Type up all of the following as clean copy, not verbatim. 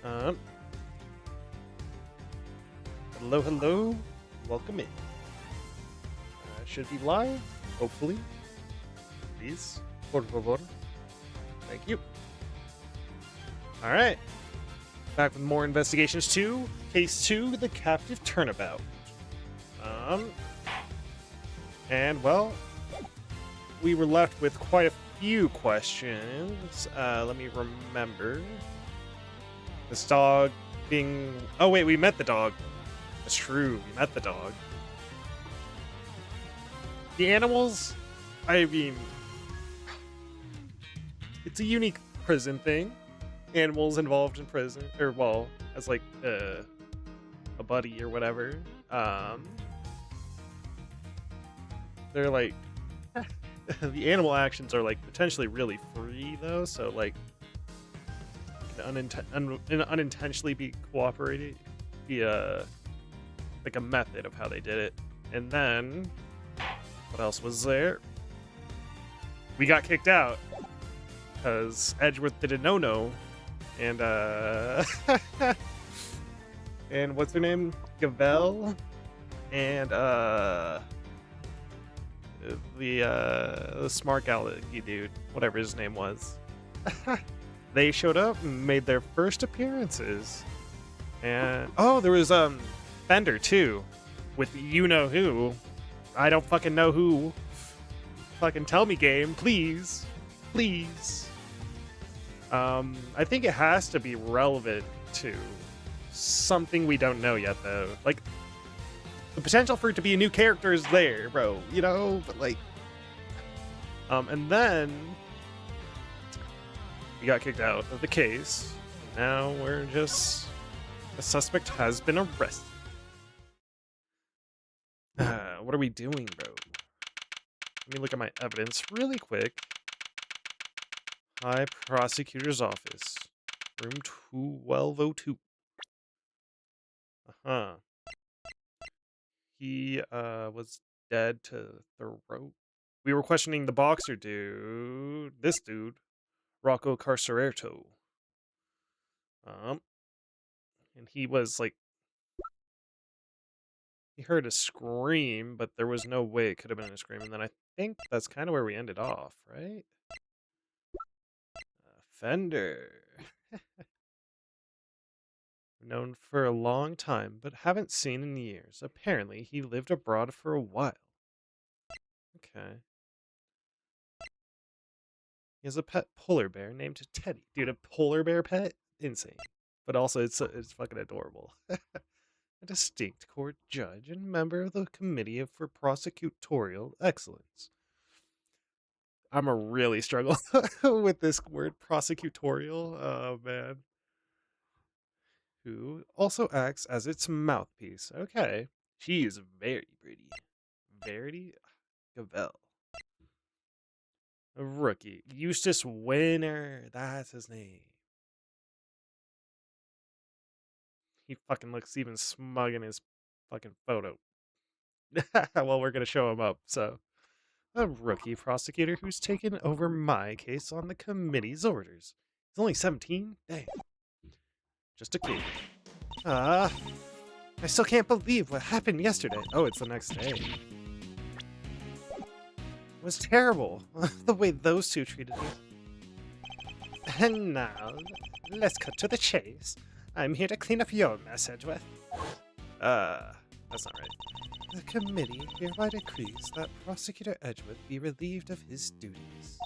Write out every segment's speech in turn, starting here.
Um, hello, hello. Welcome in. Should be live, hopefully. Please. Por favor. Thank you. Alright. Back with more Investigations 2. Case 2, The Captive Turnabout. And, well, we were left with quite a few questions. Let me remember. This dog being... Oh, wait, we met the dog. That's true, we met the dog. The animals, I mean... It's a unique prison thing. Animals involved in prison, or, well, as, like, a buddy or whatever. They're, like... the animal actions are, like, potentially really free, though, so, like... unintentionally be cooperating, be like a method of how they did it. And then what else was there? We got kicked out because Edgeworth did a no-no, and and what's her name, Gavel, and the smart alecky dude, whatever his name was. They showed up and made their first appearances. And oh, there was Fender too, with you know who. I don't fucking know who. Fucking tell me, game, please. Please. I think it has to be relevant to something we don't know yet though. Like, the potential for it to be a new character is there, bro. You know, but like and then we got kicked out of the case. Now we're just... The suspect has been arrested. What are we doing, bro? Let me look at my evidence really quick. High Prosecutor's Office. Room 1202. Uh-huh. He, was dead to throat. We were questioning the boxer dude. This dude. Rocco Carcereto. And he was like, he heard a scream, but there was no way it could have been a scream. And then I think that's kind of where we ended off, right? Fender. Known for a long time, but haven't seen in years. Apparently, he lived abroad for a while. Okay. He has a pet polar bear named Teddy. Dude, a polar bear pet? Insane. But also, it's fucking adorable. A distinct court judge and member of the Committee for Prosecutorial Excellence. I'm a really struggle with this word, prosecutorial. Oh, man. Who also acts as its mouthpiece. Okay. She is very pretty. Verity Gavel. A rookie. Eustace Winner. That's his name. He fucking looks even smug in his fucking photo. Well, we're gonna show him up, so. A rookie prosecutor who's taken over my case on the committee's orders. He's only 17? Dang. Just a kid. I still can't believe what happened yesterday. Oh, it's the next day. It was terrible, the way those two treated me. And now, let's cut to the chase. I'm here to clean up your mess, Edgeworth. That's not right. The committee hereby decrees that Prosecutor Edgeworth be relieved of his duties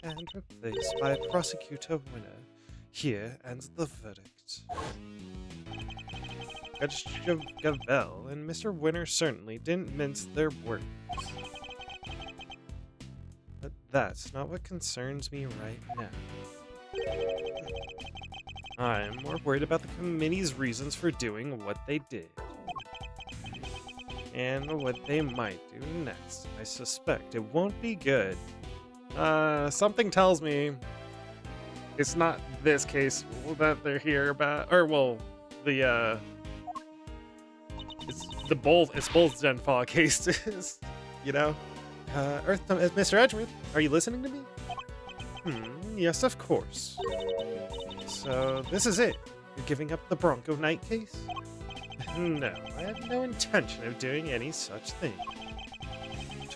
and replaced by Prosecutor Winner. Here ends the verdict. Judge Gavel and Mr. Winner certainly didn't mince their words. But that's not what concerns me right now. I'm more worried about the committee's reasons for doing what they did. And what they might do next. I suspect it won't be good. Something tells me it's not this case that they're here about, or well, it's both Denfall cases, you know? Mr. Edgeworth, are you listening to me? Yes, of course. So, this is it. You're giving up the Bronco Knight case? No, I have no intention of doing any such thing.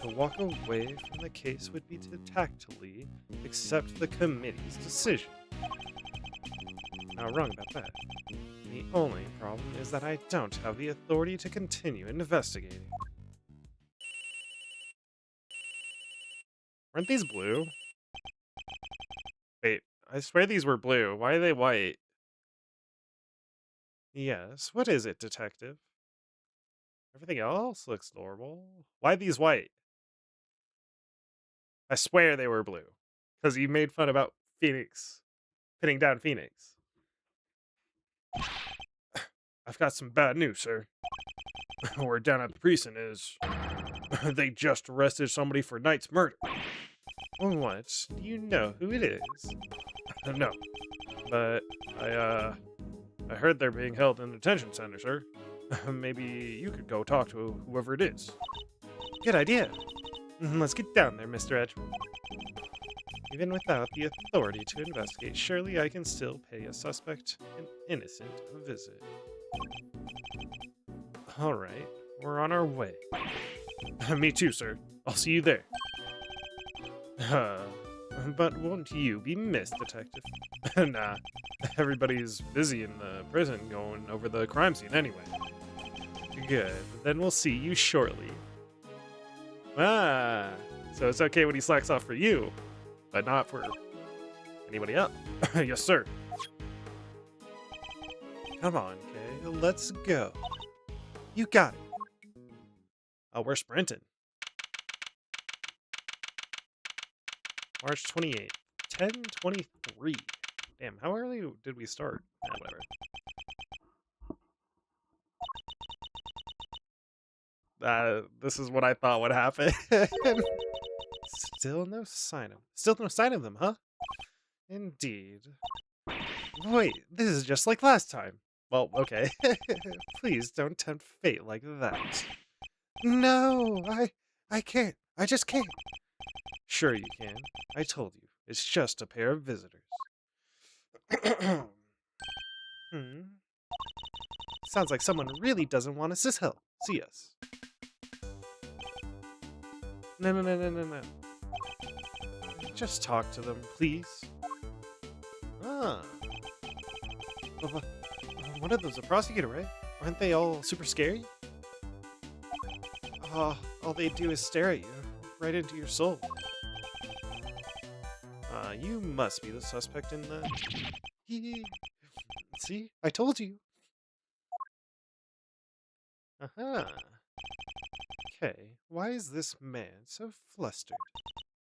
To walk away from the case would be to tactfully accept the committee's decision. Not wrong about that. The only problem is that I don't have the authority to continue investigating. Aren't these blue? Wait, I swear these were blue. Why are they white? Yes, what is it, detective? Everything else looks normal. Why these white? I swear they were blue. Because you made fun about Phoenix. Pinning down Phoenix. I've got some bad news, sir. We're down at the precinct is... they just arrested somebody for Knight's murder. What? Do you know who it is? No. But I heard they're being held in a detention center, sir. Maybe you could go talk to whoever it is. Good idea. Let's get down there, Mr. Edgeworth. Even without the authority to investigate, surely I can still pay a suspect an innocent visit. Alright, we're on our way. Me too, sir. I'll see you there. But won't you be missed, detective? Nah, everybody's busy in the prison going over the crime scene anyway. Good, then we'll see you shortly. Ah, so it's okay when he slacks off for you, but not for anybody else. Yes, sir. Come on, Kay, let's go. You got it. Oh, we're sprinting. March 28th, 10:23. Damn, how early did we start? Whatever. This is what I thought would happen. Still no sign of them, huh? Indeed. Wait, this is just like last time. Well, okay. Please don't tempt fate like that. No, I can't. I just can't. Sure you can. I told you. It's just a pair of visitors. Sounds like someone really doesn't want us to see us. No. Just talk to them, please. Ah. One of them's a prosecutor, right? Aren't they all super scary? All they do is stare at you, right into your soul. You must be the suspect in the... See? I told you. Aha. Okay, why is this man so flustered?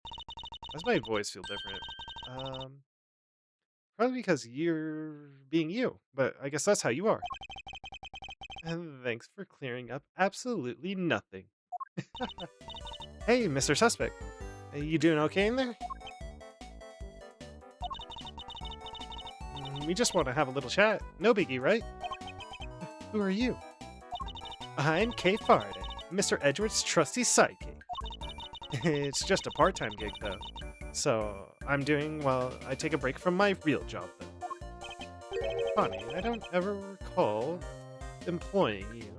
Why does my voice feel different? Probably because you're being you, but I guess that's how you are. And thanks for clearing up absolutely nothing. Hey, Mr. Suspect. Are you doing okay in there? We just want to have a little chat. No biggie, right? Who are you? I'm Kay Faraday, Mr. Edgeworth's trusty sidekick. It's just a part-time gig, though. So, I'm doing while I take a break from my real job, though. Funny, I don't ever recall employing you.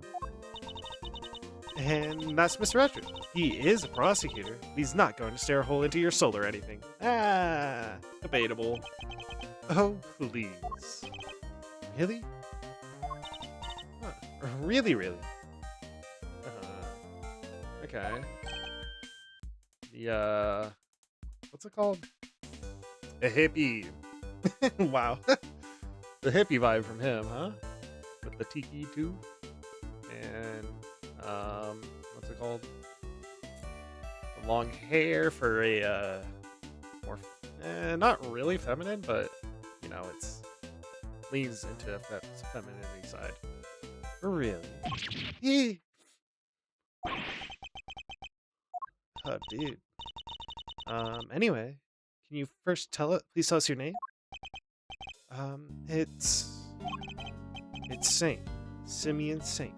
And that's Mr. Edgeworth. He is a prosecutor, but he's not going to stare a hole into your soul or anything. Ah, debatable. Oh, please. Really? Huh. Really? Okay. The, what's it called? A hippie. Wow. The hippie vibe from him, huh? With the tiki too. And, what's it called? The long hair for a, more, not really feminine, but, you know, it's leans into a femininity side. Really? Oh, dude. Anyway, can you first please tell us your name? It's Saint. Simeon Saint.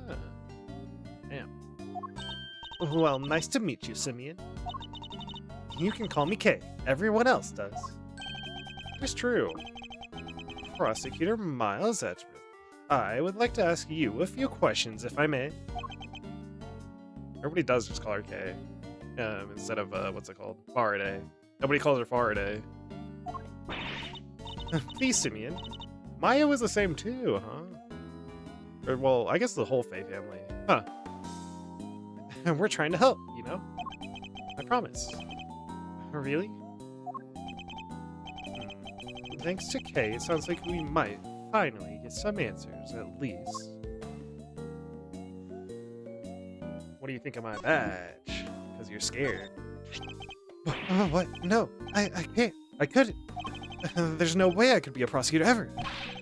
Ah. Damn. Well, nice to meet you, Simeon. You can call me Kay. Everyone else does. It's true. Prosecutor Miles Edgeworth. I would like to ask you a few questions, if I may. Everybody does just call her Kay, instead of, what's it called? Faraday. Nobody calls her Faraday. Please, Simeon. Maya was the same too, huh? Or, well, I guess the whole Faye family. Huh. And we're trying to help, you know? I promise. Really? Thanks to Kay, it sounds like we might finally get some answers, at least. What do you think of my badge? Because you're scared. What? No, I can't. I couldn't. There's no way I could be a prosecutor ever.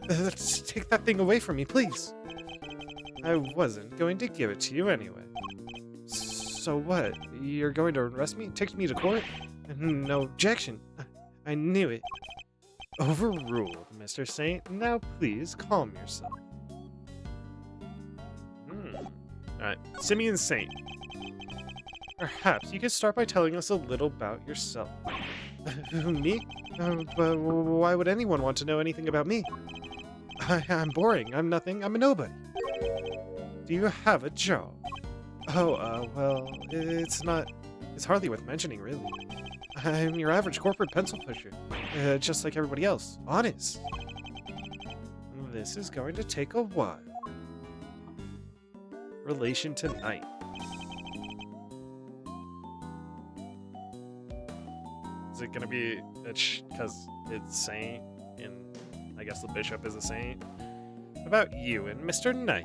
Take that thing away from me, please. I wasn't going to give it to you anyway. So what? You're going to arrest me? Take me to court? No objection. I knew it. Overruled, Mr. Saint. Now please calm yourself. Alright, Simeon Saint. Perhaps you could start by telling us a little about yourself. Me? But why would anyone want to know anything about me? I'm boring. I'm nothing. I'm a nobody. Do you have a job? Oh, well, it's hardly worth mentioning, really. I'm your average corporate pencil pusher, just like everybody else. Honest. This is going to take a while. Relation to night. Is it gonna be because it's Saint and I guess the bishop is a saint? About you and Mr. Knight.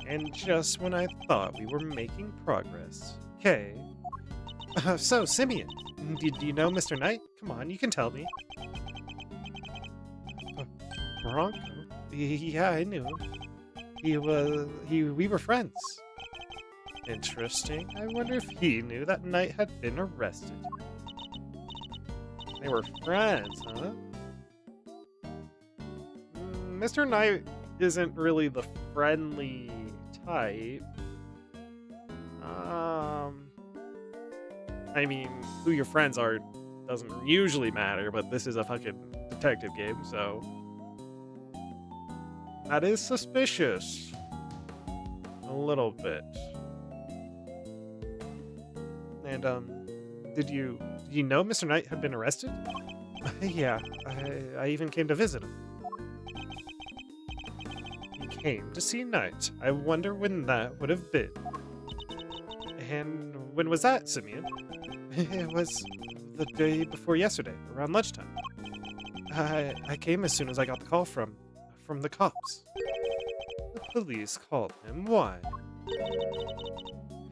And just when I thought we were making progress. Okay. So, Simeon, do you know Mr. Knight? Come on, you can tell me. Bronco? Yeah, I knew him. We were friends. Interesting. I wonder if he knew that Knight had been arrested. They were friends, huh? Mr. Knight isn't really the friendly type. I mean, who your friends are doesn't usually matter, but this is a fucking detective game, so that is suspicious. A little bit. And, did you know Mr. Knight had been arrested? Yeah, I even came to visit him. He came to see Knight. I wonder when that would have been. And when was that, Simeon? It was the day before yesterday, around lunchtime. I came as soon as I got the call from the cops. The police called him. Why?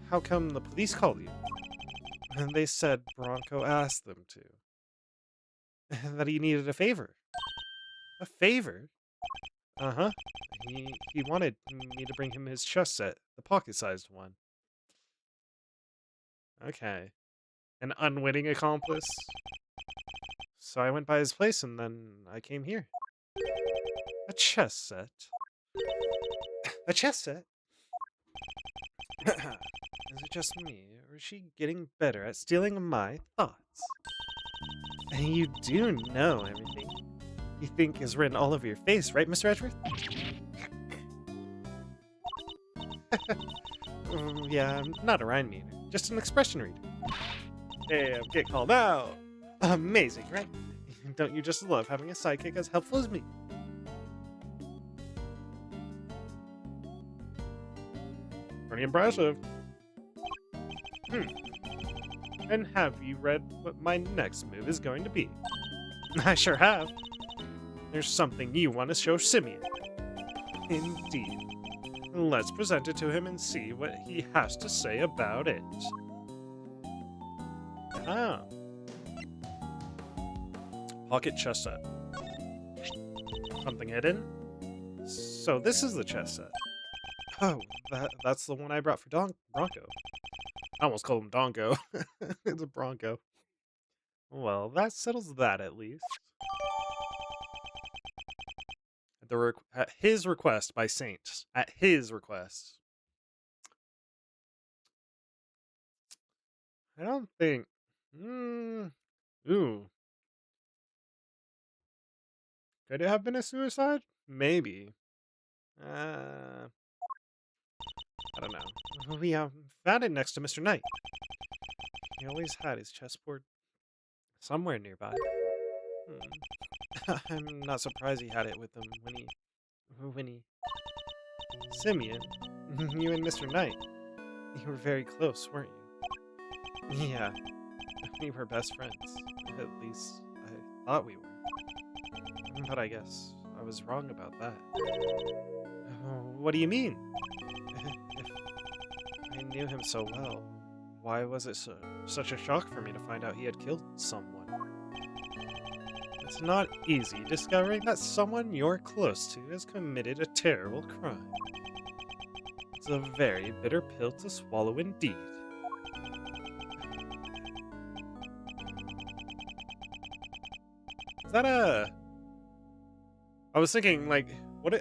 How come the police called you? And they said Bronco asked them to. That he needed a favor. A favor? Uh-huh. He wanted me to bring him his chess set, the pocket-sized one. Okay. An unwitting accomplice? So I went by his place and then I came here. A chess set? A chess set? Is it just me, or is she getting better at stealing my thoughts? And you do know everything you think is written all over your face, right, Mr. Edgeworth? Yeah, I'm not a rhyme meter, just an expression reader. Damn, get called out! Amazing, right? Don't you just love having a sidekick as helpful as me? Pretty impressive. And have you read what my next move is going to be? I sure have. There's something you want to show Simeon. Indeed. Let's present it to him and see what he has to say about it. Ah. Pocket chess set. Something hidden? So this is the chess set. Oh, that's the one I brought for Bronco. I almost called him Donko. It's a Bronco. Well, that settles that at least. At his request by Saint. At his request. I don't think... Ooh. Could it have been a suicide? Maybe. I don't know. We found it next to Mr. Knight. He always had his chessboard somewhere nearby. I'm not surprised he had it with him when he... Simeon, you and Mr. Knight, you were very close, weren't you? Yeah, we were best friends. At least, I thought we were. But I guess I was wrong about that. What do you mean? If I knew him so well, why was it such a shock for me to find out he had killed someone? It's not easy discovering that someone you're close to has committed a terrible crime. It's a very bitter pill to swallow indeed. Is that a... I was thinking, like, what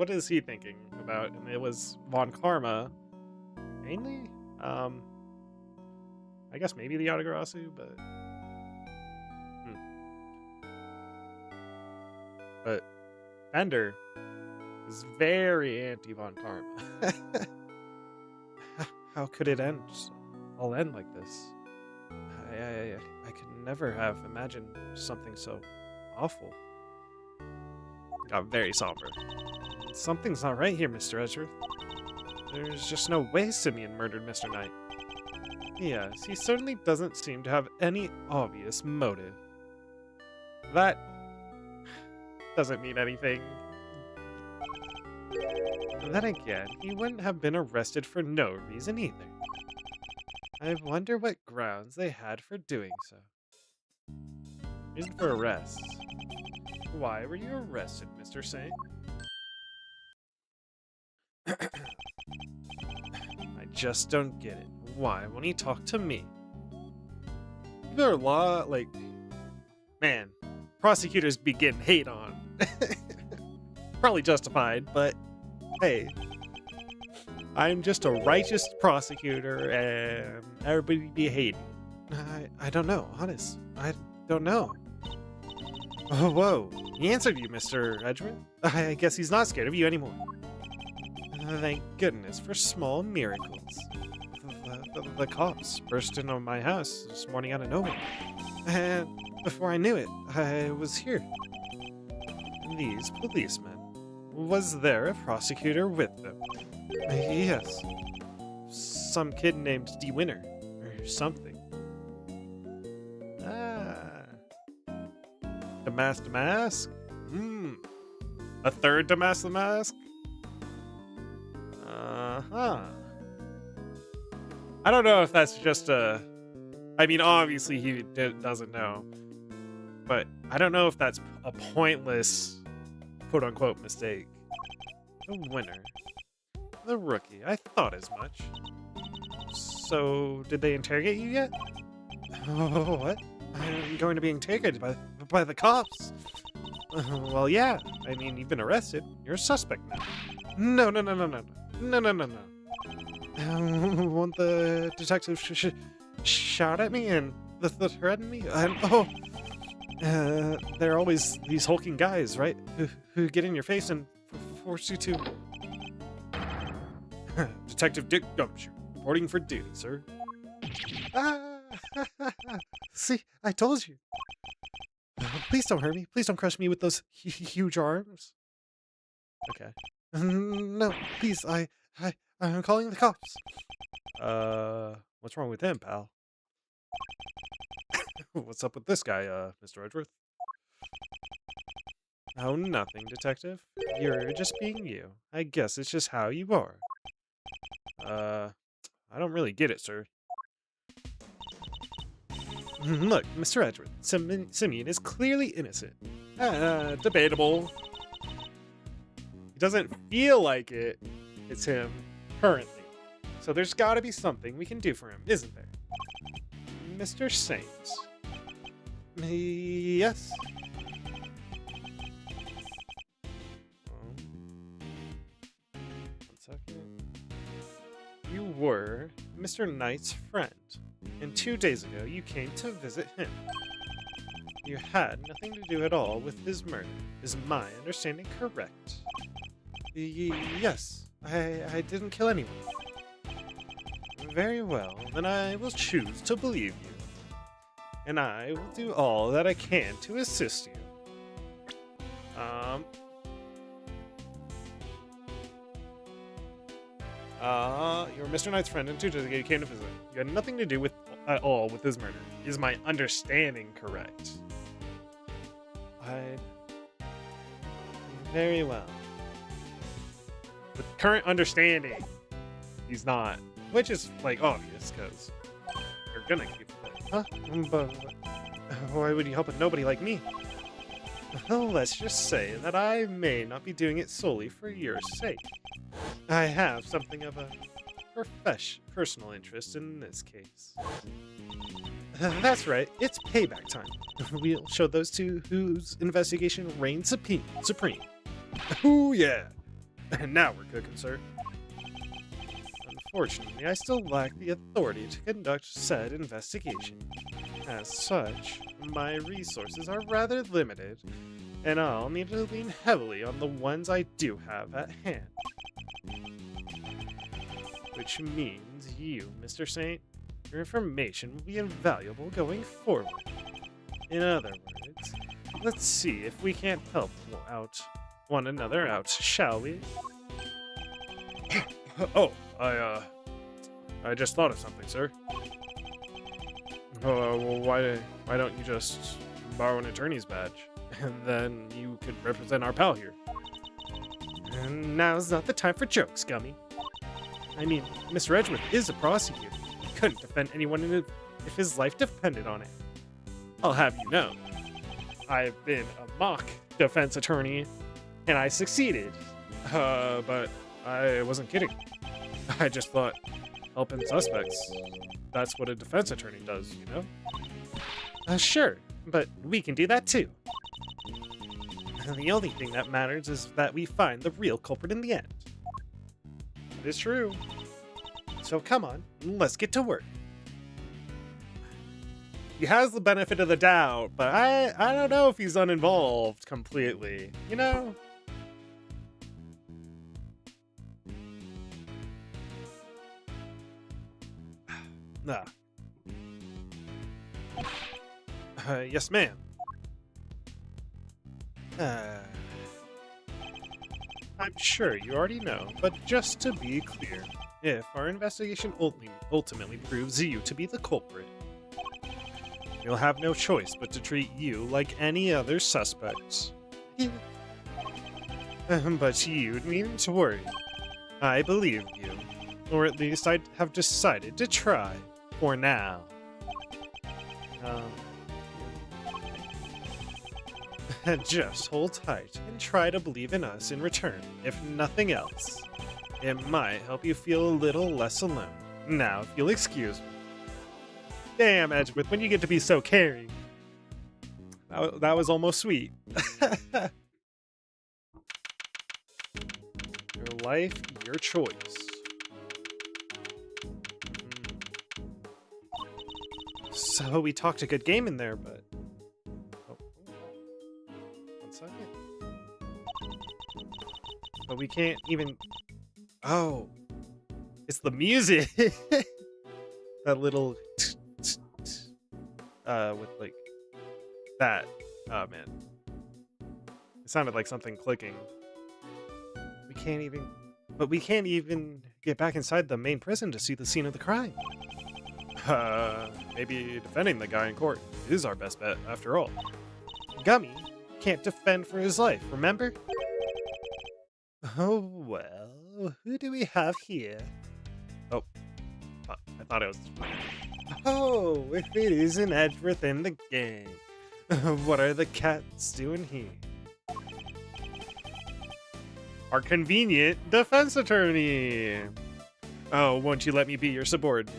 is he thinking about? And it was Von Karma, mainly? I guess maybe the Yatagarasu, but... But Fender is very anti-Von Karma. How could it all end like this? I could never have imagined something so awful. Got very somber. Something's not right here, Mr. Edgeworth. There's just no way Simeon murdered Mr. Knight. Yes, he certainly doesn't seem to have any obvious motive. That doesn't mean anything. Then again, he wouldn't have been arrested for no reason either. I wonder what grounds they had for doing so. Reason for arrest. Why were you arrested, Mr. Saint? I just don't get it. Why won't he talk to me? There are a lot, like... Man, prosecutors be getting hate on. Probably justified, but hey, I'm just a righteous prosecutor and everybody be hating. I don't know, honest. I don't know. Oh, whoa. He answered you, Mr. Edgeworth. I guess he's not scared of you anymore. Thank goodness for small miracles. The cops burst into my house this morning out of nowhere. And before I knew it, I was here. These policemen. Was there a prosecutor with them? Yes. Some kid named D. Winter, or something. Damask the Mask? A third Damask the Mask? I don't know if that's just a... I mean, obviously he doesn't know. But I don't know if that's a pointless, quote-unquote, mistake. The winner. The rookie. I thought as much. So, did they interrogate you yet? Oh, what? I'm going to be interrogated by the cops. Well, yeah. I mean, you've been arrested. You're a suspect now. No. Won't the detective shout at me and threaten me? There are always these hulking guys, right? Who get in your face and force you to... Detective Dick Gumshoe, reporting for duty, sir. See, I told you. Please don't hurt me. Please don't crush me with those huge arms. Okay. No, please, I'm calling the cops. What's wrong with him, pal? What's up with this guy, Mr. Edgeworth? Oh, nothing, detective. You're just being you. I guess it's just how you are. I don't really get it, sir. Look, Mr. Edgeworth, Simeon is clearly innocent. Debatable. He doesn't feel like it's him currently. So there's got to be something we can do for him, isn't there? Mr. Saint. Yes? One second. You were Mr. Knight's friend, and 2 days ago you came to visit him. You had nothing to do at all with his murder. Is my understanding correct? Yes, I didn't kill anyone. Very well, then I will choose to believe you. And I will do all that I can to assist you. You're Mr. Knight's friend and 2 days ago you came to visit. You had nothing to do with at all with his murder. Is my understanding correct? Very well. With current understanding, he's not. Which is, like, obvious, because you're gonna keep it. Huh? But why would you help a nobody like me? Well, let's just say that I may not be doing it solely for your sake. I have something of a personal interest in this case. That's right, it's payback time. We'll show those two whose investigation reigns supreme. Ooh, yeah. And now we're cooking, sir. Unfortunately, I still lack the authority to conduct said investigation. As such, my resources are rather limited, and I'll need to lean heavily on the ones I do have at hand. Which means you, Mr. Saint, your information will be invaluable going forward. In other words, let's see if we can't help one another out, shall we? Oh, I just thought of something, sir. Well, why don't you just borrow an attorney's badge, and then you could represent our pal here? And now's not the time for jokes, Gummy. I mean, Mr. Edgeworth is a prosecutor. He couldn't defend anyone if his life depended on it. I'll have you know, I've been a mock defense attorney, and I succeeded. But I wasn't kidding. I just thought helping suspects, that's what a defense attorney does, you know? Sure, but we can do that too. The only thing that matters is that we find the real culprit in the end. It is true. So come on, let's get to work. He has the benefit of the doubt, but I don't know if he's uninvolved completely, you know? Nah. Yes, ma'am. I'm sure you already know, but just to be clear, if our investigation ultimately proves you to be the culprit, you'll have no choice but to treat you like any other suspects. But you needn't to worry. I believe you. Or at least I have decided to try. For now. Just hold tight and try to believe in us in return, if nothing else. It might help you feel a little less alone. Now, if you'll excuse me. Damn, Edgeworth, when you get to be so caring. That was almost sweet. Your life, your choice. So we talked a good game in there, but... Oh. 1 second. But we can't even... Oh. It's the music! That little... with, like... That. Oh, man. It sounded like something clicking. We can't even... But we can't even get back inside the main prison to see the scene of the crime. Maybe defending the guy in court is our best bet, after all. Gummy can't defend for his life, remember? Oh, well, who do we have here? Oh, I thought it was... Oh, if it isn't Edgeworth and the gang. What are the cats doing here? Our convenient defense attorney! Oh, won't you let me be your subordinate?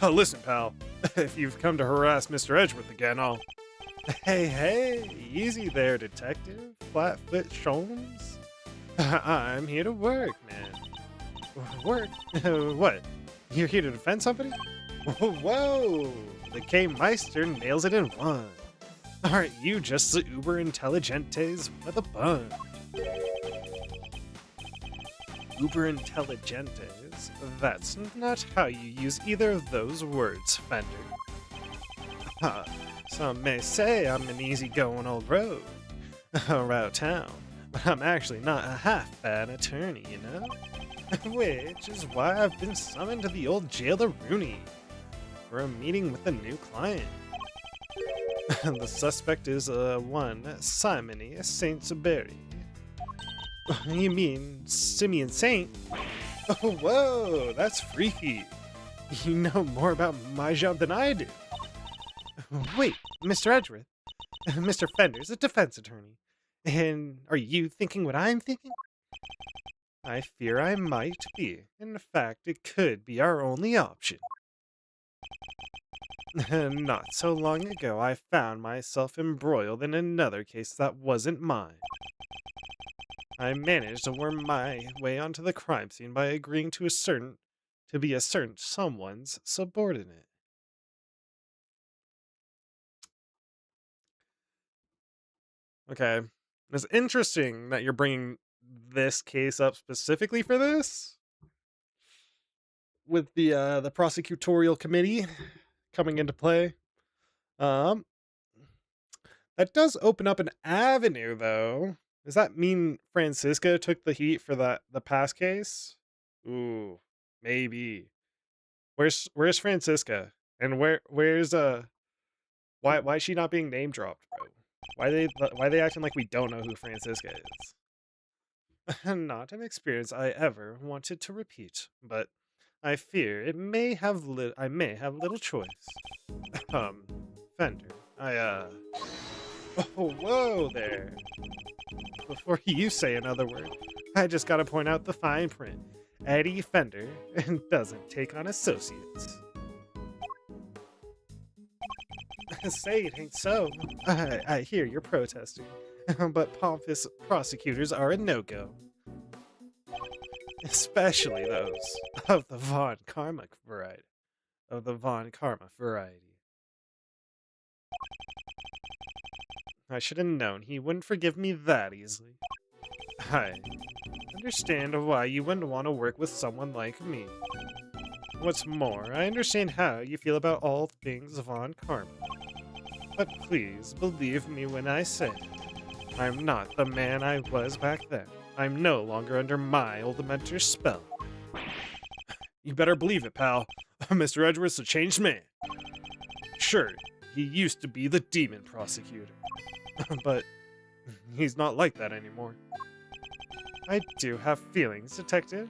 Listen, pal, if you've come to harass Mr. Edgeworth again, I'll... Hey, easy there, Detective Flatfoot Sholmes. I'm here to work, man. Work? What? You're here to defend somebody? Whoa! The K-Meister nails it in one. Aren't you just the uber intelligentes with a bun? Uber intelligentes? That's not how you use either of those words, Fender. Huh. Some may say I'm an easygoing old road around town, but I'm actually not a half-bad attorney, you know? Which is why I've been summoned to the old jailer Rooney for a meeting with a new client. The suspect is one Simony Saint-Subury. You mean Simeon Saint? Oh, whoa, that's freaky. You know more about my job than I do. Wait, Mr. Edgeworth. Mr. Fender's a defense attorney. And are you thinking what I'm thinking? I fear I might be. In fact, it could be our only option. Not so long ago, I found myself embroiled in another case that wasn't mine. I managed to worm my way onto the crime scene by agreeing to be a certain someone's subordinate. Okay, it's interesting that you're bringing this case up specifically for this, with the prosecutorial committee coming into play. Um, that does open up an avenue, though. Does that mean Francisca took the heat for the past case? Ooh, maybe. Where's Francisca? And where's why is she not being name dropped, bro? Why they acting like we don't know who Francisca is? Not an experience I ever wanted to repeat, but I fear I may have little choice. Fender, oh, whoa there. Before you say another word, I just gotta point out the fine print. Eddie Fender doesn't take on associates. Say it ain't so. I hear you're protesting, but pompous prosecutors are a no-go. Especially those of the Von Karma variety. I should have known he wouldn't forgive me that easily. I understand why you wouldn't want to work with someone like me. What's more, I understand how you feel about all things Von Karma. But please believe me when I say I'm not the man I was back then. I'm no longer under my old mentor's spell. You better believe it, pal. Mr. Edgeworth's a changed man. Sure, he used to be the demon prosecutor. But he's not like that anymore. I do have feelings, Detective.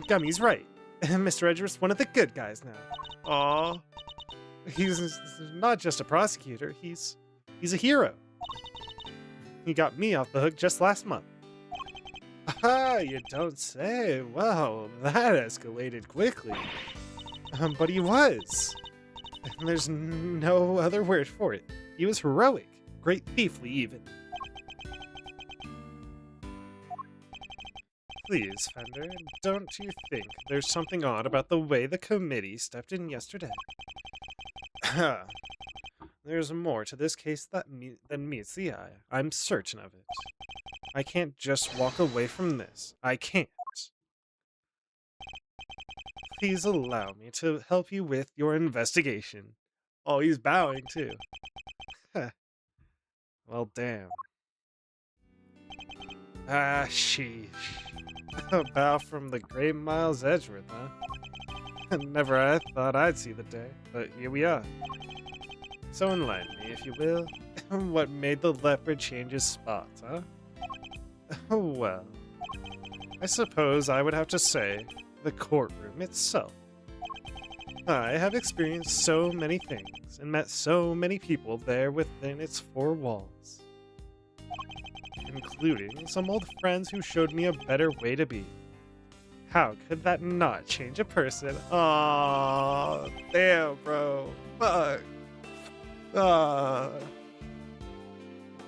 Gummy's right. Mr. Edgeworth's one of the good guys now. Aw. He's not just a prosecutor, he's a hero. He got me off the hook just last month. Ah, you don't say. Well, that escalated quickly. But he was. There's no other word for it. He was heroic. Great thiefly, even. Please, Fender, don't you think there's something odd about the way the committee stepped in yesterday? There's more to this case than meets the eye. I'm certain of it. I can't just walk away from this. I can't. Please allow me to help you with your investigation. Oh, he's bowing too. Well, damn. Ah, sheesh. A bow from the great Miles Edgeworth, huh? Never I thought I'd see the day, but here we are. So enlighten me, if you will. What made the leopard change his spots, huh? Well, I suppose I would have to say the courtroom itself. I have experienced so many things and met so many people there within its four walls, including some old friends who showed me a better way to be. How could that not change a person? Aw, damn, bro. Fuck.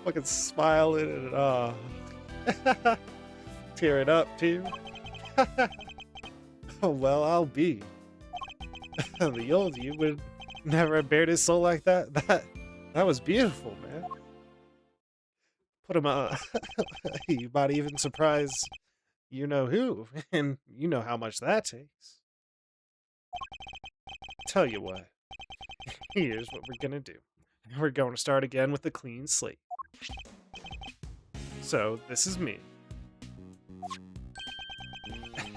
Fucking smiling and tearing up too. Well, I'll be. The old you would never have bared his soul like that. That was beautiful, man. Put him you might even surprise you know who, and you know how much that takes. Tell you what, here's what we're gonna do. We're going to start again with a clean slate. So, this is me.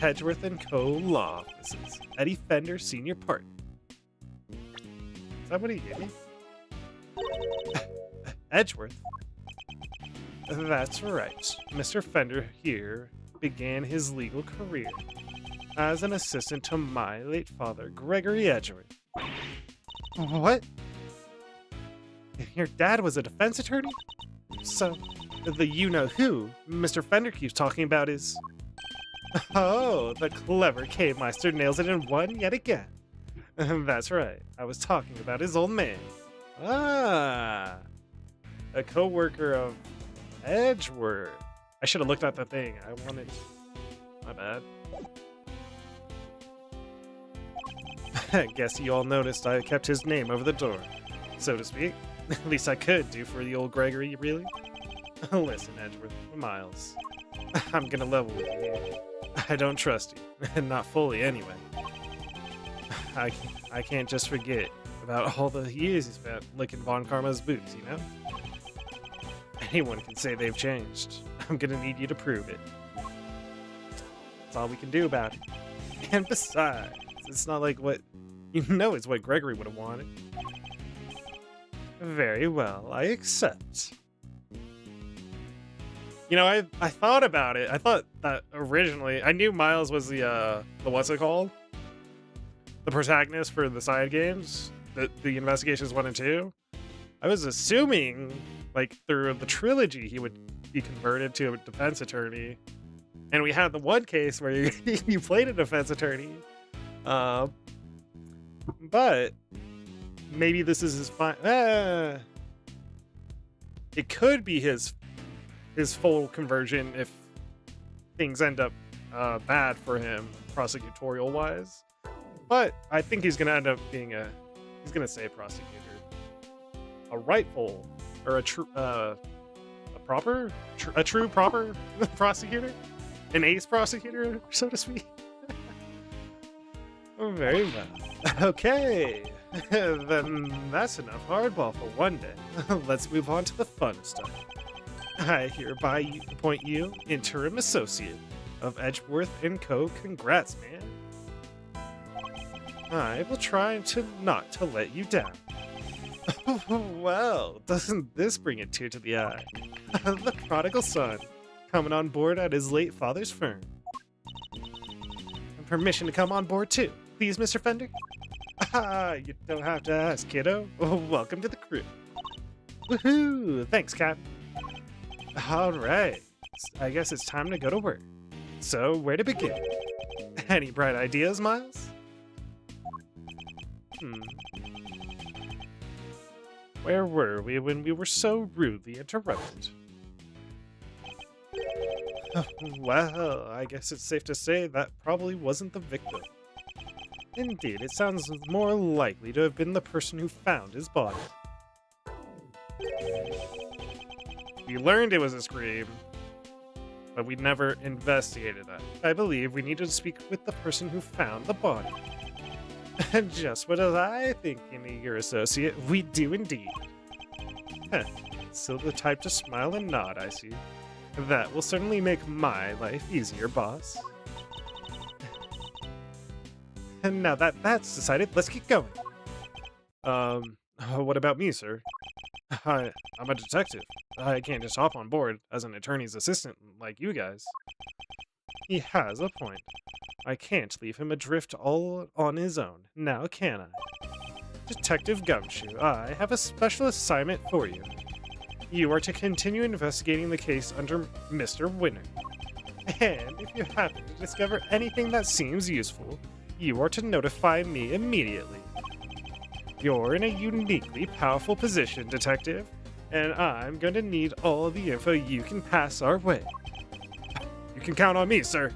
Edgeworth & Co. Law Offices. Eddie Fender, Senior Partner. Is that what he gave me? Edgeworth? That's right. Mr. Fender here began his legal career as an assistant to my late father, Gregory Edgeworth. What? Your dad was a defense attorney? So, the you-know-who Mr. Fender keeps talking about is... Oh, the clever cave meister nails it in one yet again. That's right, I was talking about his old man. Ah, a co-worker of Edgeworth. I should have looked at the thing. I wanted... My bad. Guess you all noticed I kept his name over the door, so to speak. At least I could do for the old Gregory, really. Listen, Edgeworth, Miles. I'm gonna level with you here. I don't trust you, and not fully anyway. I can't just forget about all the years he spent licking Von Karma's boots, you know? Anyone can say they've changed. I'm gonna need you to prove it. That's all we can do about it. And besides, it's not like what... You know it's what Gregory would have wanted. Very well, I accept. You know, I thought about it. I thought that originally... I knew Miles was the what's it called? The protagonist for the side games. The Investigations 1 and 2. I was assuming, like, through the trilogy, he would be converted to a defense attorney. And we had the one case where you played a defense attorney. But maybe this is his it could be his full conversion if things end up bad for him prosecutorial wise. But I think he's gonna end up being he's gonna say prosecutor, a rightful or a true proper prosecutor, an ace prosecutor, so to speak. Very well. Okay, then that's enough hardball for one day. Let's move on to the fun stuff. I hereby appoint you interim associate of Edgeworth & Co. Congrats, man. I will try not to let you down. Well, doesn't this bring a tear to the eye? The prodigal son, coming on board at his late father's firm. And permission to come on board too. Please, Mr. Fender? You don't have to ask, kiddo. Welcome to the crew. Woohoo! Thanks, Cap. Alright, I guess it's time to go to work. So, where to begin? Any bright ideas, Miles? Where were we when we were so rudely interrupted? Well, I guess it's safe to say that probably wasn't the victim. Indeed, it sounds more likely to have been the person who found his body. We learned it was a scream, but we never investigated that. I believe we needed to speak with the person who found the body. And just what I think, your associate, we do indeed. Still the type to smile and nod, I see. That will certainly make my life easier, boss. And now that that's decided, let's get going. What about me, sir? I'm a detective. I can't just hop on board as an attorney's assistant like you guys. He has a point. I can't leave him adrift all on his own, now can I? Detective Gumshoe, I have a special assignment for you. You are to continue investigating the case under Mr. Winner. And if you happen to discover anything that seems useful, you are to notify me immediately. You're in a uniquely powerful position, Detective, and I'm going to need all the info you can pass our way. You can count on me, sir.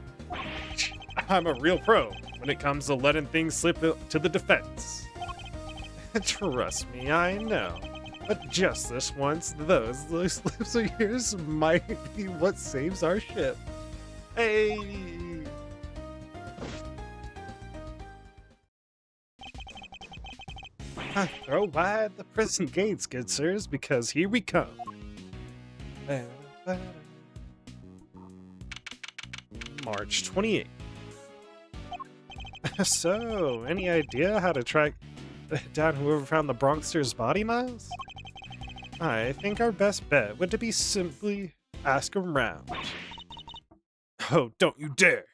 I'm a real pro when it comes to letting things slip to the defense. Trust me, I know. But just this once, those loose lips of yours might be what saves our ship. Hey! Throw wide the prison gates, good sirs, because here we come. March 28th. So, any idea how to track down whoever found the Bronxter's body, Miles? I think our best bet would be simply ask around. Oh, don't you dare!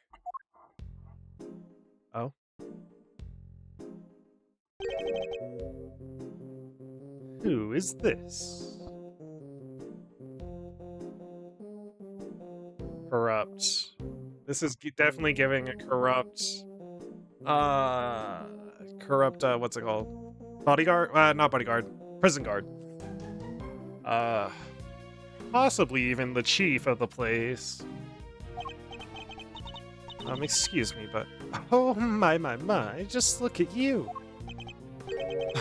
Oh? Who is this? Corrupt. This is definitely giving a corrupt... what's it called? Bodyguard? Not bodyguard. Prison guard. Possibly even the chief of the place. Excuse me, but... Oh, my, just look at you.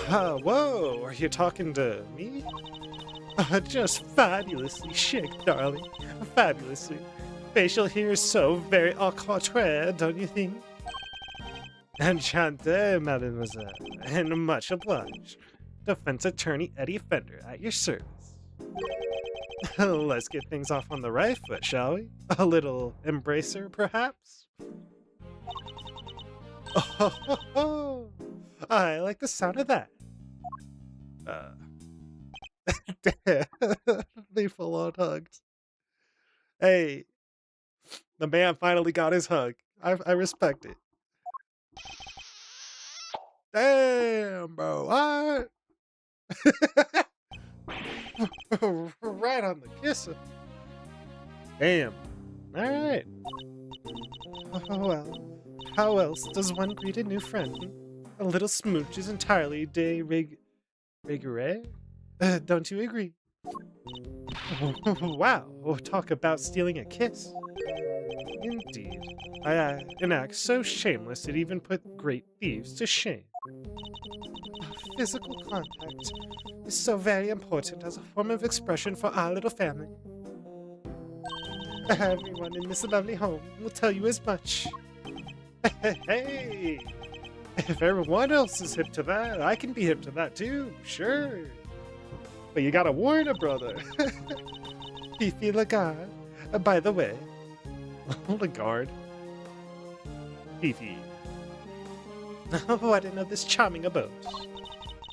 Whoa, are you talking to me? Just fabulously chic, darling. Fabulously. Facial hair is so very au contraire, don't you think? Enchanté, mademoiselle, and much obliged. Defense attorney Eddie Fender at your service. Let's get things off on the right foot, shall we? A little embracer, perhaps? Oh, I like the sound of that. They full on hugged. Hey, the man finally got his hug. I respect it. Damn, bro. Right on the kisser. Damn. Alright. Oh, well. How else does one greet a new friend? A little smooch is entirely de rigueur? Don't you agree? Wow, talk about stealing a kiss. Indeed. An act so shameless it even put great thieves to shame. Physical contact is so very important as a form of expression for our little family. Everyone in this lovely home will tell you as much. Hey! If everyone else is hip to that, I can be hip to that too, sure. But you gotta warn a brother. Fifi Lagarde. By the way. Lagarde. Fifi. Oh, I didn't know this charming abode.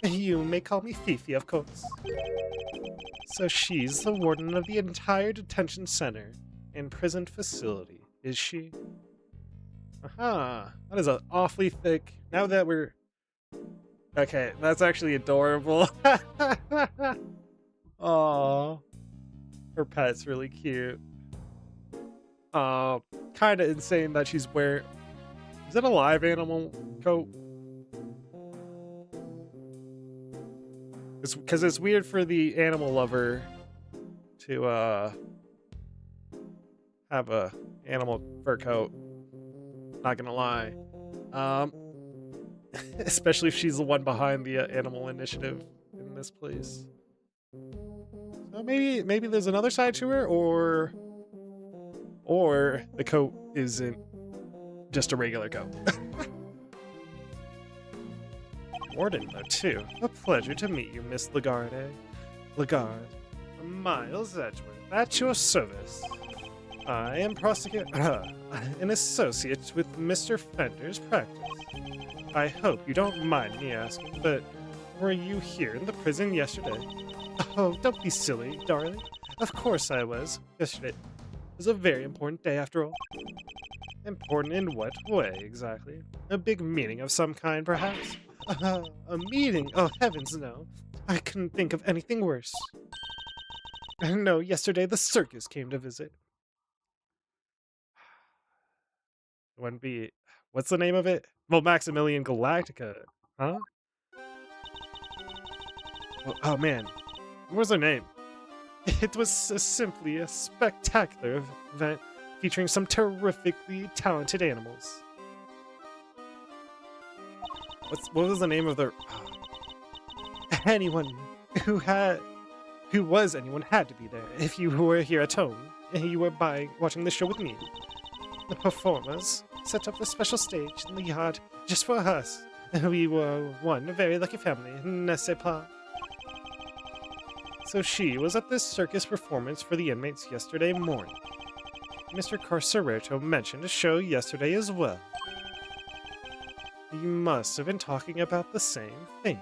You may call me Fifi, of course. So she's the warden of the entire detention center and prison facility, is she? Aha, that is an awfully thick... Now that we're... Okay, that's actually adorable. Aww. Her pet's really cute. Kind of insane that she's wearing... Is that a live animal coat? It's because it's weird for the animal lover to have a animal fur coat. Not gonna lie. Especially if she's the one behind the animal initiative in this place. So maybe there's another side to her, or the coat isn't just a regular coat. Warden, though, too. A pleasure to meet you, Miss Lagarde. Lagarde. Miles Edgeworth, at your service. I am an associate with Mr. Fender's practice. I hope you don't mind me asking, but were you here in the prison yesterday? Oh, don't be silly, darling. Of course I was. Yesterday was a very important day, after all. Important in what way, exactly? A big meeting of some kind, perhaps? A meeting? Oh, heavens, no. I couldn't think of anything worse. No, yesterday the circus came to visit. Wouldn't be... What's the name of it? Well, Maximilian Galactica. Huh? Oh, man. What was her name? It was simply a spectacular event featuring some terrifically talented animals. What was the name of the... Anyone who was anyone had to be there. If you were here at home, you were watching the show with me. The performers set up a special stage in the yard just for us. We were one very lucky family, n'est-ce pas? So she was at this circus performance for the inmates yesterday morning. Mr. Carcereto mentioned a show yesterday as well. You must have been talking about the same thing.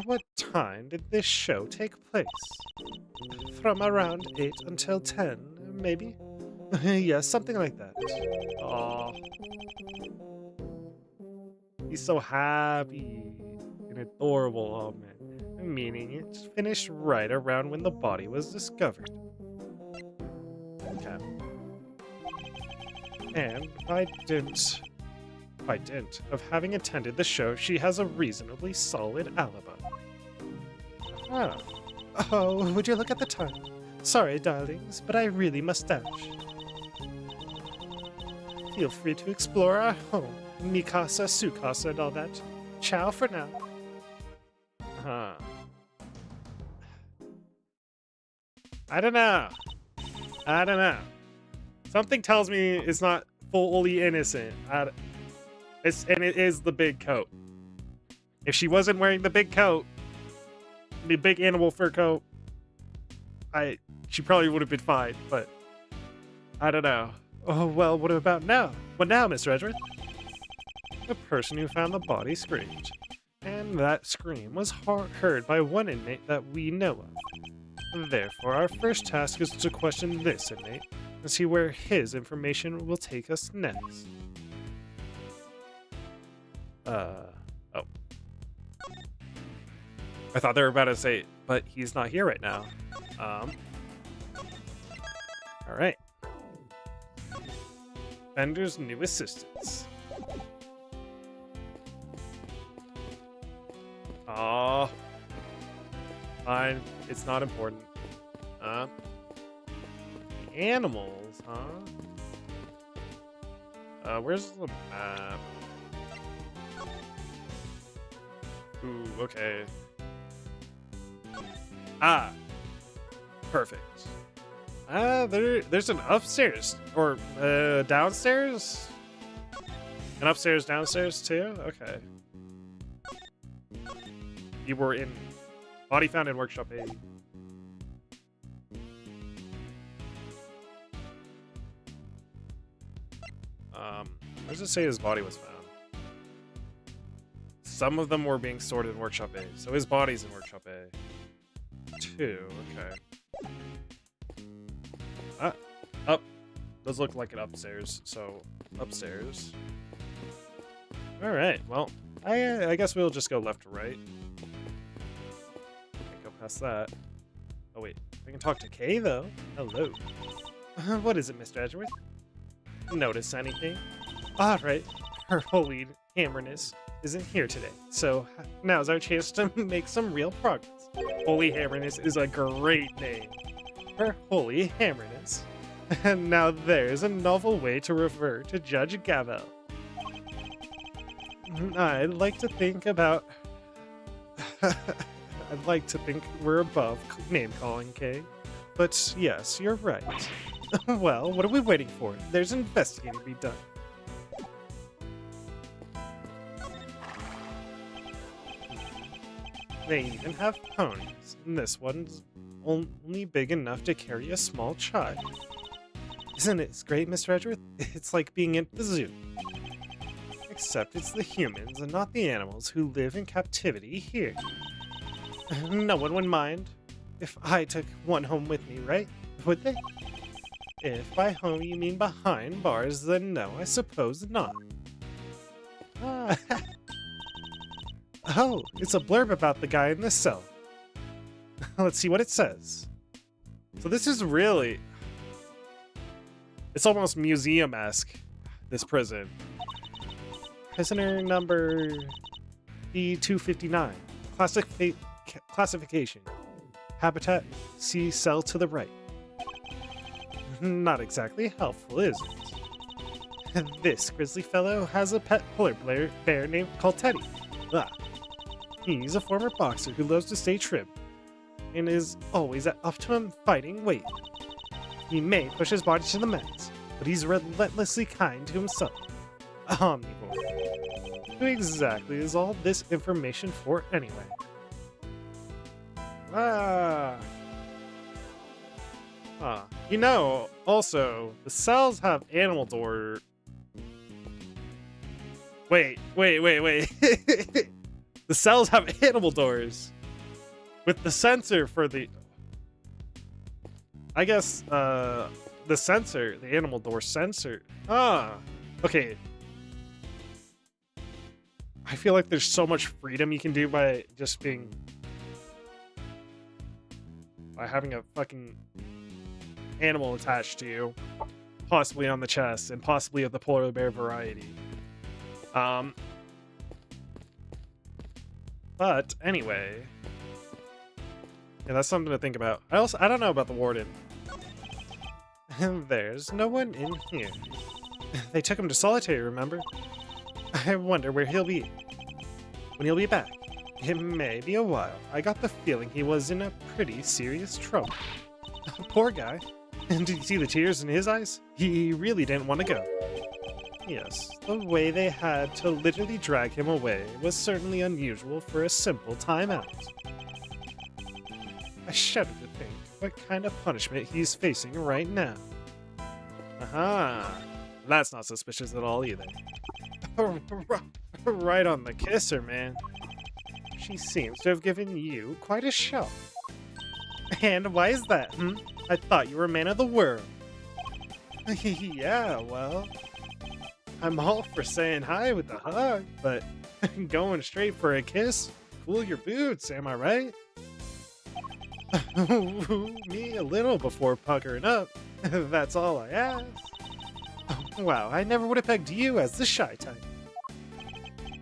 What time did this show take place? From around 8 until 10, maybe? Yes, something like that. Aww. He's so happy and adorable, oh man. Meaning it finished right around when the body was discovered. Okay. And by dint of having attended the show, she has a reasonably solid alibi. Ah. Oh, would you look at the time? Sorry, darlings, but I really must dash. Feel free to explore our home. Mikasa, Sukasa, and all that. Ciao for now. Huh. I don't know. Something tells me it's not fully innocent. And it is the big coat. If she wasn't wearing the big coat, the big animal fur coat, she probably would have been fine, but I don't know. Oh, well, what about now? What now, Mr. Edgeworth? The person who found the body screamed, and that scream was heard by one inmate that we know of. Therefore, our first task is to question this inmate and see where his information will take us next. Oh. I thought they were about to say, but he's not here right now. Alright. Bender's new assistants. Aw. Fine. It's not important. The animals, huh? Where's the map? Ooh, okay. Ah. Perfect. There's an upstairs or downstairs? An upstairs, downstairs too? Okay. You were in body found in workshop A. Where does it say his body was found? Some of them were being stored in workshop A, so his body's in workshop A. 2, okay. Up. Does look like an upstairs, so upstairs. Alright, well, I guess we'll just go left to right. Can't go past that. Oh wait, I can talk to Kay though. Hello. What is it, Mr. Edgeworth? Notice anything? Alright, her holy hammerness isn't here today, so now's our chance to make some real progress. Holy Hammerness is a great name. Her Holy Hammerness. And now there's a novel way to refer to Judge Gavel. I'd like to think we're above name-calling, Kay. But yes, you're right. Well, what are we waiting for? There's investigating to be done. They even have ponies, and this one's only big enough to carry a small child. Isn't it great, Mr. Edgeworth? It's like being at the zoo. Except it's the humans and not the animals who live in captivity here. No one would mind if I took one home with me, right? Would they? If by home you mean behind bars, then no, I suppose not. Ah, oh, it's a blurb about the guy in the cell. Let's see what it says. So this is really... It's almost museum-esque, this prison. Prisoner number B259. Classification. Habitat, see cell to the right. Not exactly helpful, is it? This grizzly fellow has a pet polar bear named called Teddy. Ah. He's a former boxer who loves to stay trim and is always up to him fighting weight. He may push his body to the max, but he's relentlessly kind to himself. Omnivore. Who exactly is all this information for anyway? You know, also, the cells have animal door. Wait. The cells have animal doors with the sensor for the... I guess, the sensor, the animal door sensor. Okay. I feel like there's so much freedom you can do by just being... by having a fucking animal attached to you. Possibly on the chest, and possibly of the polar bear variety. But anyway, yeah, that's something to think about. I don't know about the warden. There's no one in here. They took him to solitary, remember? I wonder where he'll be. When he'll be back. It may be a while. I got the feeling he was in a pretty serious trouble. Poor guy. Did you see the tears in his eyes? He really didn't want to go. Yes, the way they had to literally drag him away was certainly unusual for a simple timeout. I shudder to think what kind of punishment he's facing right now. Aha! That's not suspicious at all either. Right on the kisser, man. She seems to have given you quite a shock. And why is that, I thought you were a man of the world. Yeah, well... I'm all for saying hi with a hug, but going straight for a kiss? Cool your boots, am I right? Me a little before puckering up. That's all I ask. Wow, I never would have pegged you as the shy type.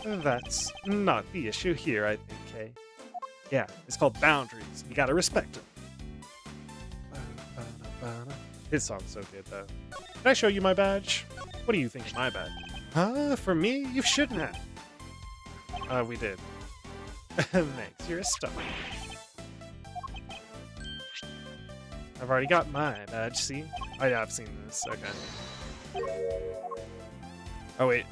That's not the issue here, I think, Kay. Yeah, it's called boundaries. You gotta respect them. His song's so good, though. Can I show you my badge? What do you think of my badge? For me, you shouldn't have. We did. Thanks, you're a star. I've already got my badge, see? Oh yeah, I've seen this, okay. Oh wait.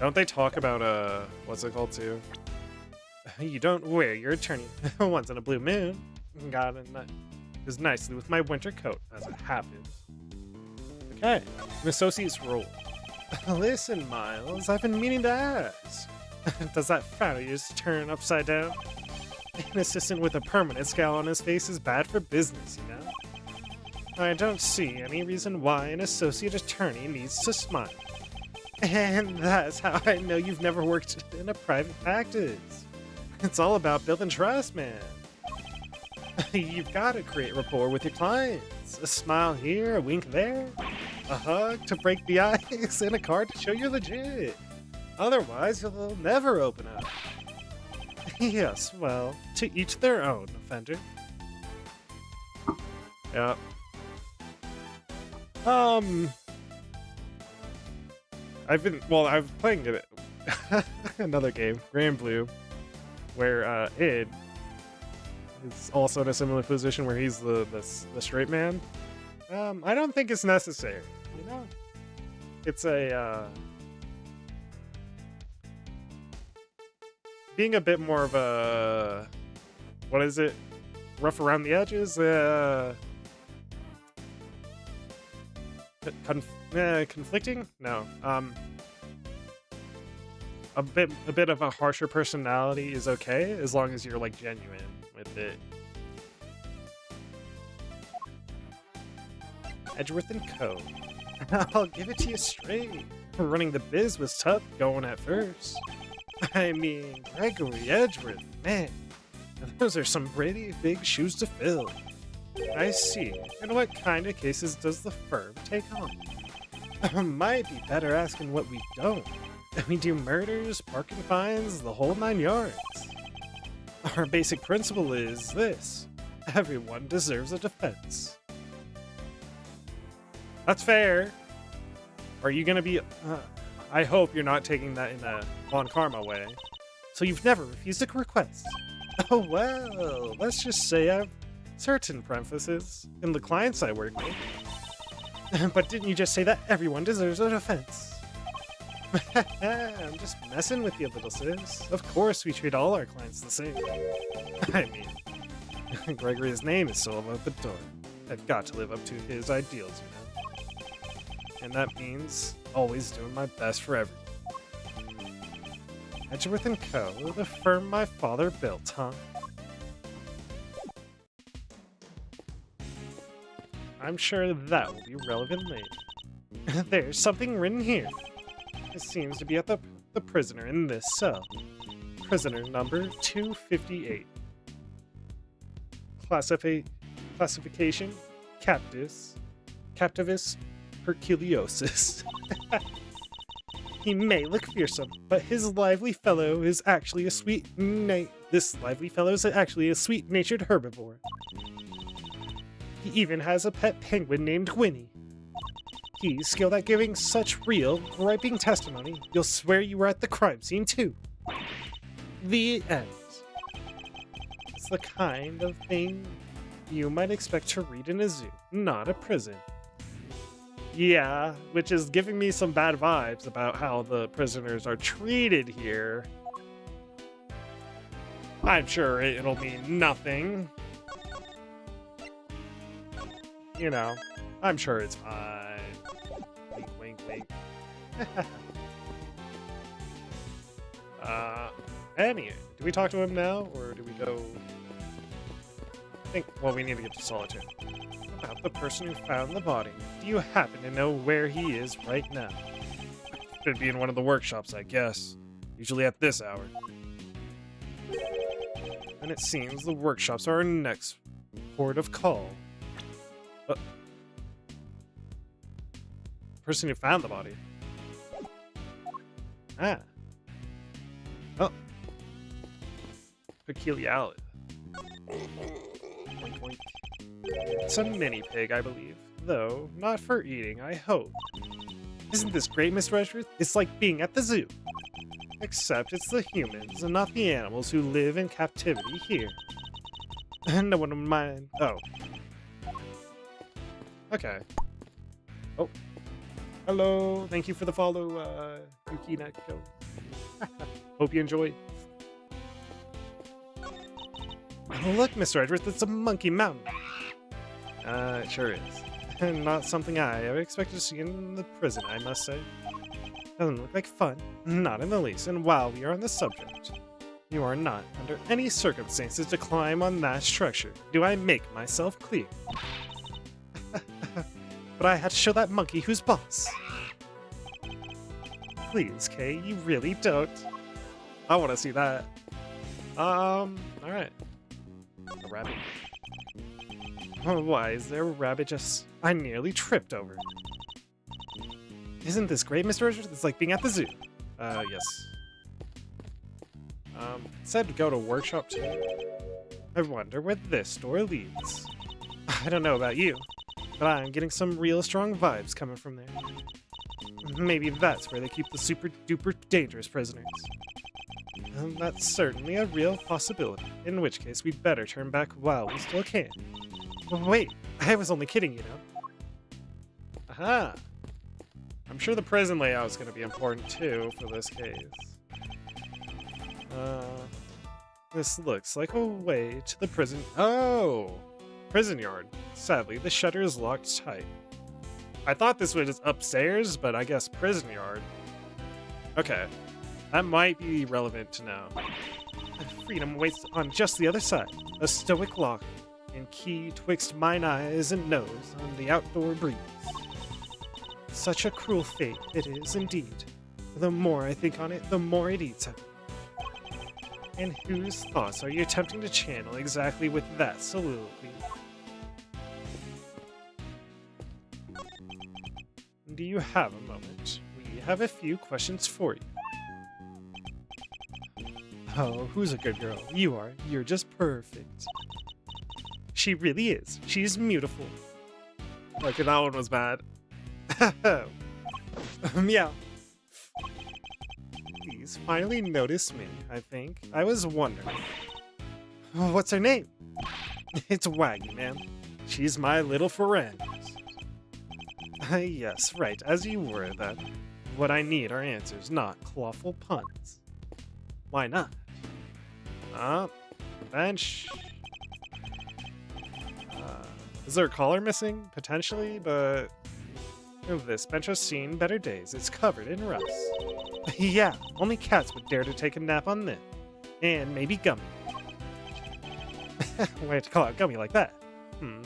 Don't they talk about, what's it called too? You don't wear your attorney once in a blue moon. Got it as nicely with my winter coat, as it happens. Okay, an associate's role. Listen, Miles, I've been meaning to ask. Does that frown of yours turn upside down? An assistant with a permanent scowl on his face is bad for business, you know? I don't see any reason why an associate attorney needs to smile. And that's how I know you've never worked in a private practice. It's all about building trust, man. You've got to create rapport with your clients. A smile here, a wink there, a hug to break the ice, and a card to show you're legit. Otherwise, you'll never open up. Yes, well, to each their own, offender. Yep. I've playing it another game, Grand Blue, where Id is also in a similar position where he's the straight man. I don't think it's necessary, you know? It's a being a bit more of a, what is it? Rough around the edges? Conflicting? No. A bit of a harsher personality is okay, as long as you're, like, genuine with it. Edgeworth and Co. I'll give it to you straight. Running the biz was tough going at first. I mean, Gregory Edgeworth, man. Those are some pretty big shoes to fill. I see. And what kind of cases does the firm take on? Might be better asking what we don't. We do murders, parking fines, the whole 9 yards. Our basic principle is this. Everyone deserves a defense. That's fair. Are you gonna be... I hope you're not taking that in a Von Karma way. So you've never refused a request. Oh well, let's just say I've certain preferences in the clients I work with. But didn't you just say that everyone deserves a defense? I'm just messing with you, little sis. Of course we treat all our clients the same. I mean, Gregory's name is so above the door. I've got to live up to his ideals, you know. And that means always doing my best for everyone. Edgeworth & Co., the firm my father built, huh? I'm sure that will be relevant later. There's something written here. It seems to be at the prisoner in this cell. Prisoner number 258. Classification, Captivus Herculeosis. He may look fearsome, but his lively fellow is actually a this lively fellow is actually a sweet-natured herbivore. He even has a pet penguin named Winnie. He's skilled at giving such real, griping testimony, you'll swear you were at the crime scene too. The end. It's the kind of thing you might expect to read in a zoo, not a prison. Yeah, which is giving me some bad vibes about how the prisoners are treated here. I'm sure it'll mean nothing. You know, I'm sure it's fine. Wink, wink, wink. Anyway, do we talk to him now, or do we go... I think, well, we need to get to Solitaire. About the person who found the body. Do you happen to know where he is right now? Could be in one of the workshops, I guess. Usually at this hour. And it seems the workshops are our next port of call. Person who found the body. Ah. Oh. Peculiarity. Oink, oink. It's a mini pig, I believe. Though, not for eating, I hope. Isn't this great, Mr. Edgeworth? It's like being at the zoo. Except it's the humans and not the animals who live in captivity here. No one would mind. Oh. Okay. Oh. Hello. Thank you for the follow, Yuki Neko. Hope you enjoy. Oh, look, Mr. Edgeworth, it's a monkey mountain. It sure is. Not something I ever expected to see in the prison, I must say. Doesn't look like fun. Not in the least. And while we are on the subject, you are not, under any circumstances, to climb on that structure. Do I make myself clear? But I had to show that monkey who's boss. Please, Kay, you really don't. I want to see that. Alright. A rabbit. Oh, why is there a rabbit just... I nearly tripped over. Isn't this great, Mr. Edgeworth? It's like being at the zoo. Yes. It said to go to workshop 2. I wonder where this door leads. I don't know about you, but I'm getting some real strong vibes coming from there. Maybe that's where they keep the super duper dangerous prisoners. That's certainly a real possibility, in which case we'd better turn back while we still can. Wait, I was only kidding, you know. Aha! I'm sure the prison layout is going to be important too for this case. This looks like a way to the prison. Oh! Prison yard. Sadly, the shutter is locked tight. I thought this was upstairs, but I guess prison yard. Okay. That might be relevant to know. Freedom waits on just the other side. A stoic lock and key twixt mine eyes and nose on the outdoor breeze. Such a cruel fate it is indeed. The more I think on it, the more it eats at me. And whose thoughts are you attempting to channel exactly with that soliloquy? Do you have a moment? We have a few questions for you. Oh, who's a good girl? You are. You're just perfect. She really is. She's beautiful. Okay, that one was bad. Meow. He's finally noticed me, I think. I was wondering. What's her name? It's Waggy, ma'am. She's my little friend. Yes, right, as you were then. What I need are answers, not clawful puns. Why not? Bench. Is there a collar missing? Potentially, but... This bench has seen better days. It's covered in rust. Yeah, only cats would dare to take a nap on this. And maybe Gummy. Why to call out Gummy like that?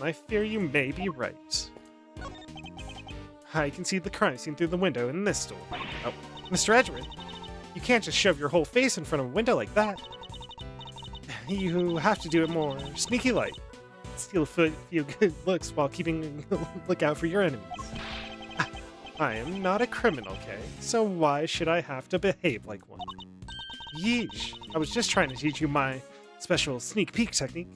I fear you may be right. I can see the crime scene through the window in this door. Oh, Mr. Edgeworth, you can't just shove your whole face in front of a window like that. You have to do it more sneaky-like. Steal few good looks while keeping a lookout for your enemies. I am not a criminal, Kay, so why should I have to behave like one? Yeesh, I was just trying to teach you my special sneak peek technique.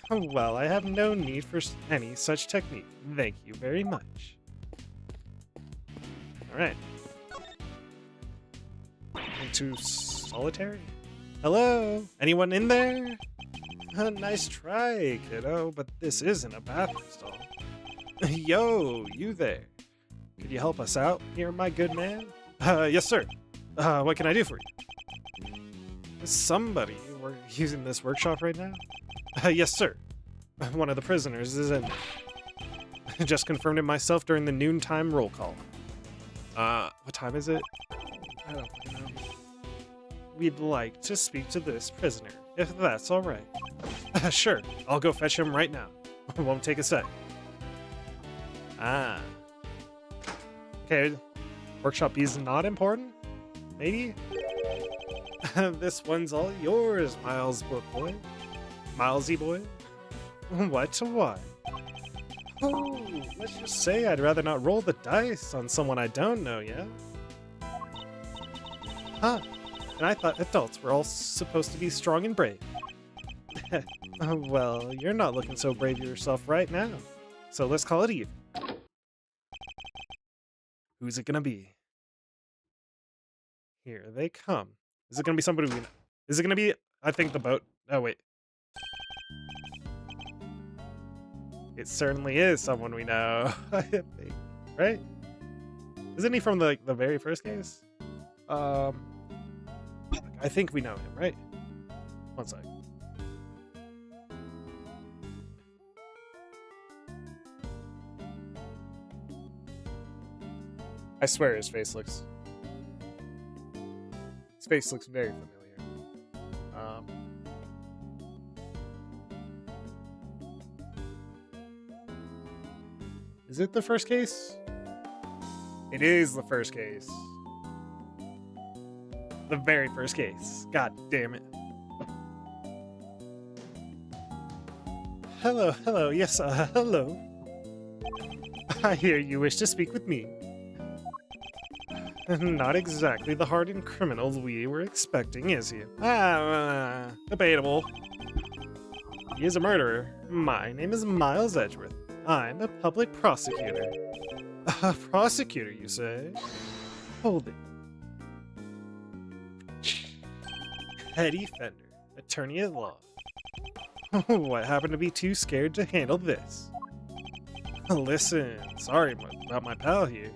Well, I have no need for any such technique. Thank you very much. Alright. Into solitary? Hello? Anyone in there? Nice try, kiddo, but this isn't a bathroom stall. Yo, you there. Could you help us out here, my good man? Yes, sir. What can I do for you? Is somebody using this workshop right now? Yes, sir. One of the prisoners is in there. Just confirmed it myself during the noontime roll call. What time is it? I don't know. We'd like to speak to this prisoner, if that's all right. Sure, I'll go fetch him right now. Won't take a sec. Okay, workshop B is not important? Maybe? This one's all yours, Miles boy. Milesy boy? What? Why? Oh, let's just say I'd rather not roll the dice on someone I don't know, yeah? Huh, and I thought adults were all supposed to be strong and brave. Well, you're not looking so brave yourself right now, so let's call it even. Who's it gonna be? Here they come. Is it gonna be somebody we know? Is it gonna be, I think, the boat? Oh, wait. It certainly is someone we know, I think, right? Isn't he from the very first case? I think we know him, right? One sec. I swear his face looks very familiar. Is it the first case? It is the first case. The very first case. God damn it. Hello, yes, hello. I hear you wish to speak with me. Not exactly the hardened criminal we were expecting, is he? Debatable. He is a murderer. My name is Miles Edgeworth. I'm a public prosecutor. A prosecutor, you say? Hold it. Petty Fender, attorney at law. What happened to be too scared to handle this? Listen, sorry about my pal here.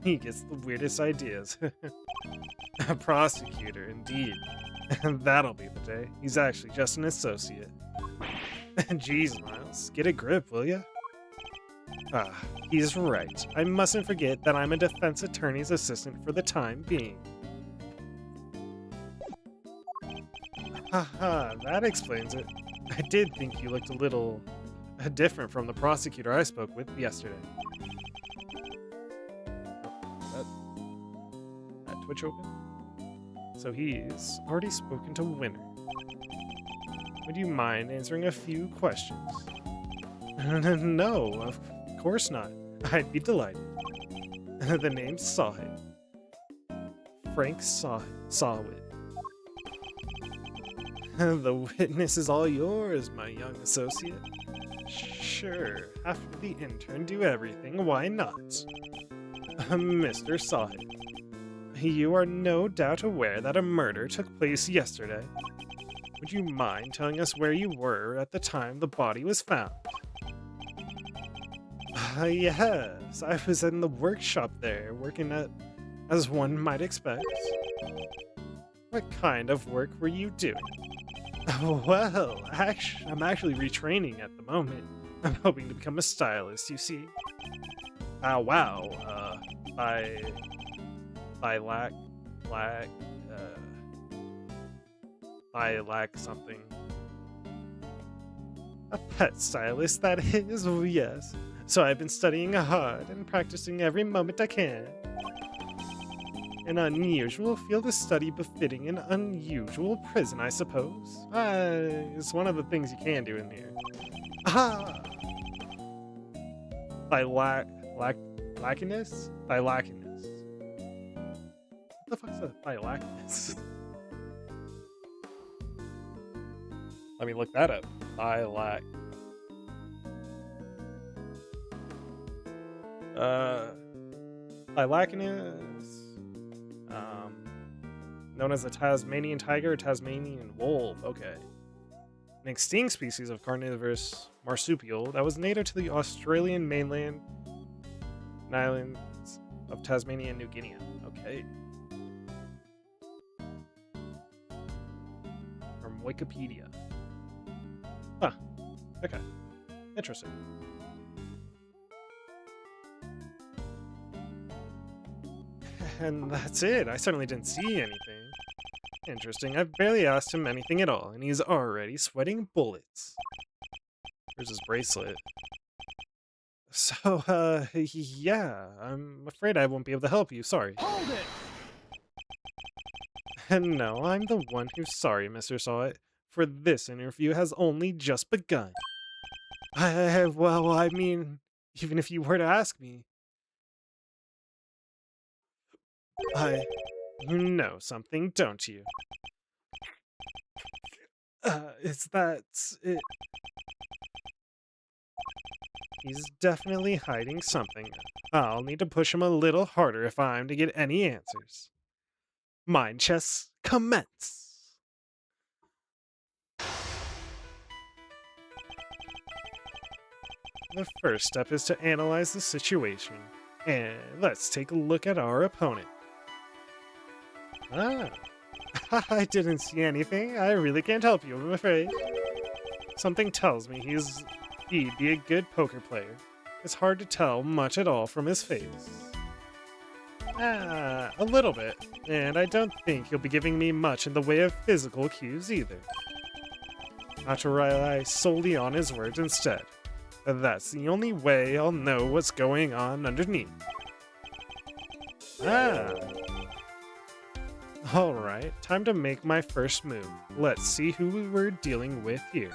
He gets the weirdest ideas. A prosecutor, indeed. That'll be the day. He's actually just an associate. Jeez, Miles, get a grip, will ya? He's right. I mustn't forget that I'm a defense attorney's assistant for the time being. Haha, that explains it. I did think you looked a little different from the prosecutor I spoke with yesterday. That Twitch open? So he's already spoken to Winner. Would you mind answering a few questions? No, of course not. I'd be delighted. The name's Sawhead. Frank Sawhead. The witness is all yours, my young associate. Sure, after the intern do everything, why not? Mr. Sawhead. You are no doubt aware that a murder took place yesterday. Would you mind telling us where you were at the time the body was found? Yes, I was in the workshop there, working as one might expect. What kind of work were you doing? Well, I'm actually retraining at the moment. I'm hoping to become a stylist, you see. Ah, wow. I lack something. A pet stylist, that is, oh yes. So I've been studying hard and practicing every moment I can. An unusual field of study befitting an unusual prison, I suppose. It's one of the things you can do in here. Ah! Lackiness? What the fuck's a lackiness? Let me look that up. Lackiness. Known as the Tasmanian tiger or Tasmanian wolf. Okay. An extinct species of carnivorous marsupial that was native to the Australian mainland and islands of Tasmania and New Guinea. Okay. From Wikipedia. Huh. Okay. Interesting. And that's it. I certainly didn't see anything. Interesting. I've barely asked him anything at all, and he's already sweating bullets. Here's his bracelet. So, yeah, I'm afraid I won't be able to help you. Sorry. Hold it! And no, I'm the one who's sorry, Mr. Sawit, for this interview has only just begun. Well, I mean, even if you were to ask me, you know something, don't you? It's that it. He's definitely hiding something. I'll need to push him a little harder if I'm to get any answers. Mind chess, commence! The first step is to analyze the situation. And let's take a look at our opponent. Ah, I didn't see anything. I really can't help you, I'm afraid. Something tells me he'd be a good poker player. It's hard to tell much at all from his face. A little bit. And I don't think he'll be giving me much in the way of physical cues either. Not to rely solely on his words instead. That's the only way I'll know what's going on underneath. Alright, time to make my first move. Let's see who we're dealing with here.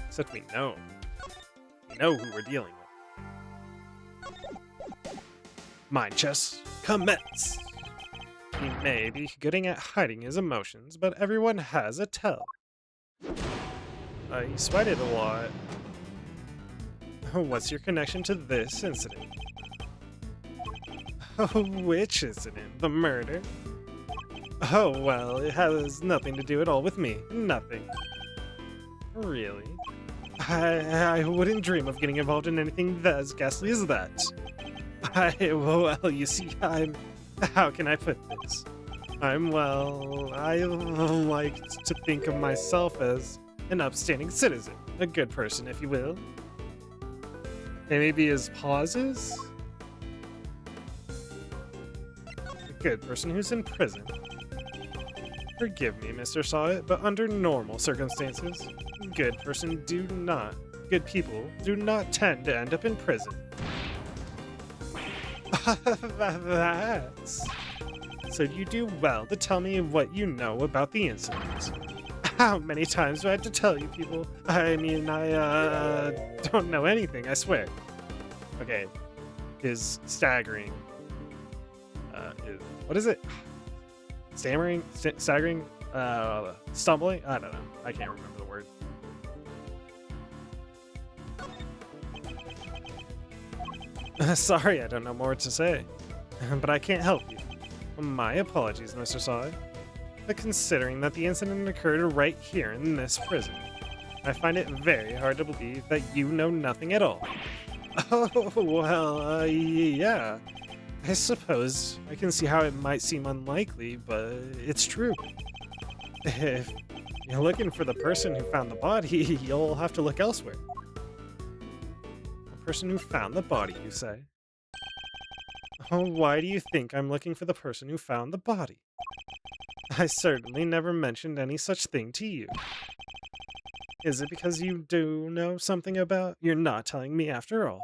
Except we know. We know who we're dealing with. Mind chess, commence! He may be good at hiding his emotions, but everyone has a tell. He sweated a lot. What's your connection to this incident? Oh, which incident? The murder? Oh, well, it has nothing to do at all with me. Nothing. Really? I wouldn't dream of getting involved in anything as ghastly as that. Well, you see, how can I put this? I like to think of myself as an upstanding citizen. A good person, if you will. And maybe his pauses? A good person who's in prison. Forgive me, Mr. Sawit, but under normal circumstances, good people do not tend to end up in prison. That's... So you do well to tell me what you know about the incident. How many times do I have to tell you people? I mean, I don't know anything, I swear. Okay, his staggering. What is it? Stammering? Staggering? Stumbling? I don't know. I can't remember the word. Sorry, I don't know more to say, but I can't help you. My apologies, Mr. Saw. But considering that the incident occurred right here in this prison, I find it very hard to believe that you know nothing at all. Oh, well, yeah. I suppose I can see how it might seem unlikely, but it's true. If you're looking for the person who found the body, you'll have to look elsewhere. The person who found the body, you say? Oh, why do you think I'm looking for the person who found the body? I certainly never mentioned any such thing to you. Is it because you do know something about... You're not telling me after all.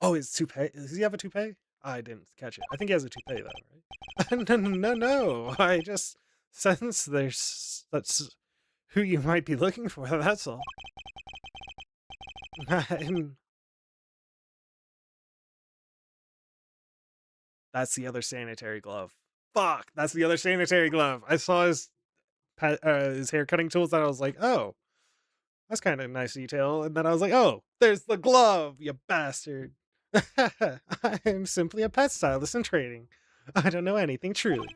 Oh, his toupee? Does he have a toupee? I didn't catch it. I think he has a toupee, though, right? No. I just sense that's who you might be looking for, that's all. That's the other sanitary glove. Fuck, that's the other sanitary glove. I saw his hair cutting tools and I was like, oh, that's kind of nice detail. And then I was like, oh, there's the glove, you bastard. I'm simply a pet stylist in training. I don't know anything truly.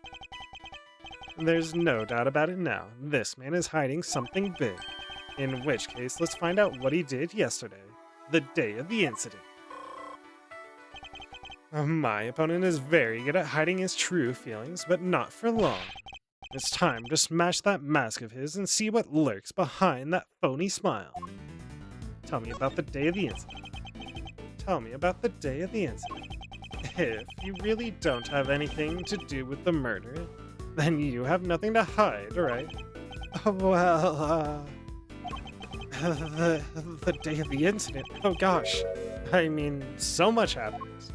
There's no doubt about it now. This man is hiding something big. In which case, let's find out what he did yesterday, the day of the incident. My opponent is very good at hiding his true feelings, but not for long. It's time to smash that mask of his and see what lurks behind that phony smile. Tell me about the day of the incident. Tell me about the day of the incident. If you really don't have anything to do with the murder, then you have nothing to hide, right? Well, the day of the incident. Oh gosh. I mean, so much happens.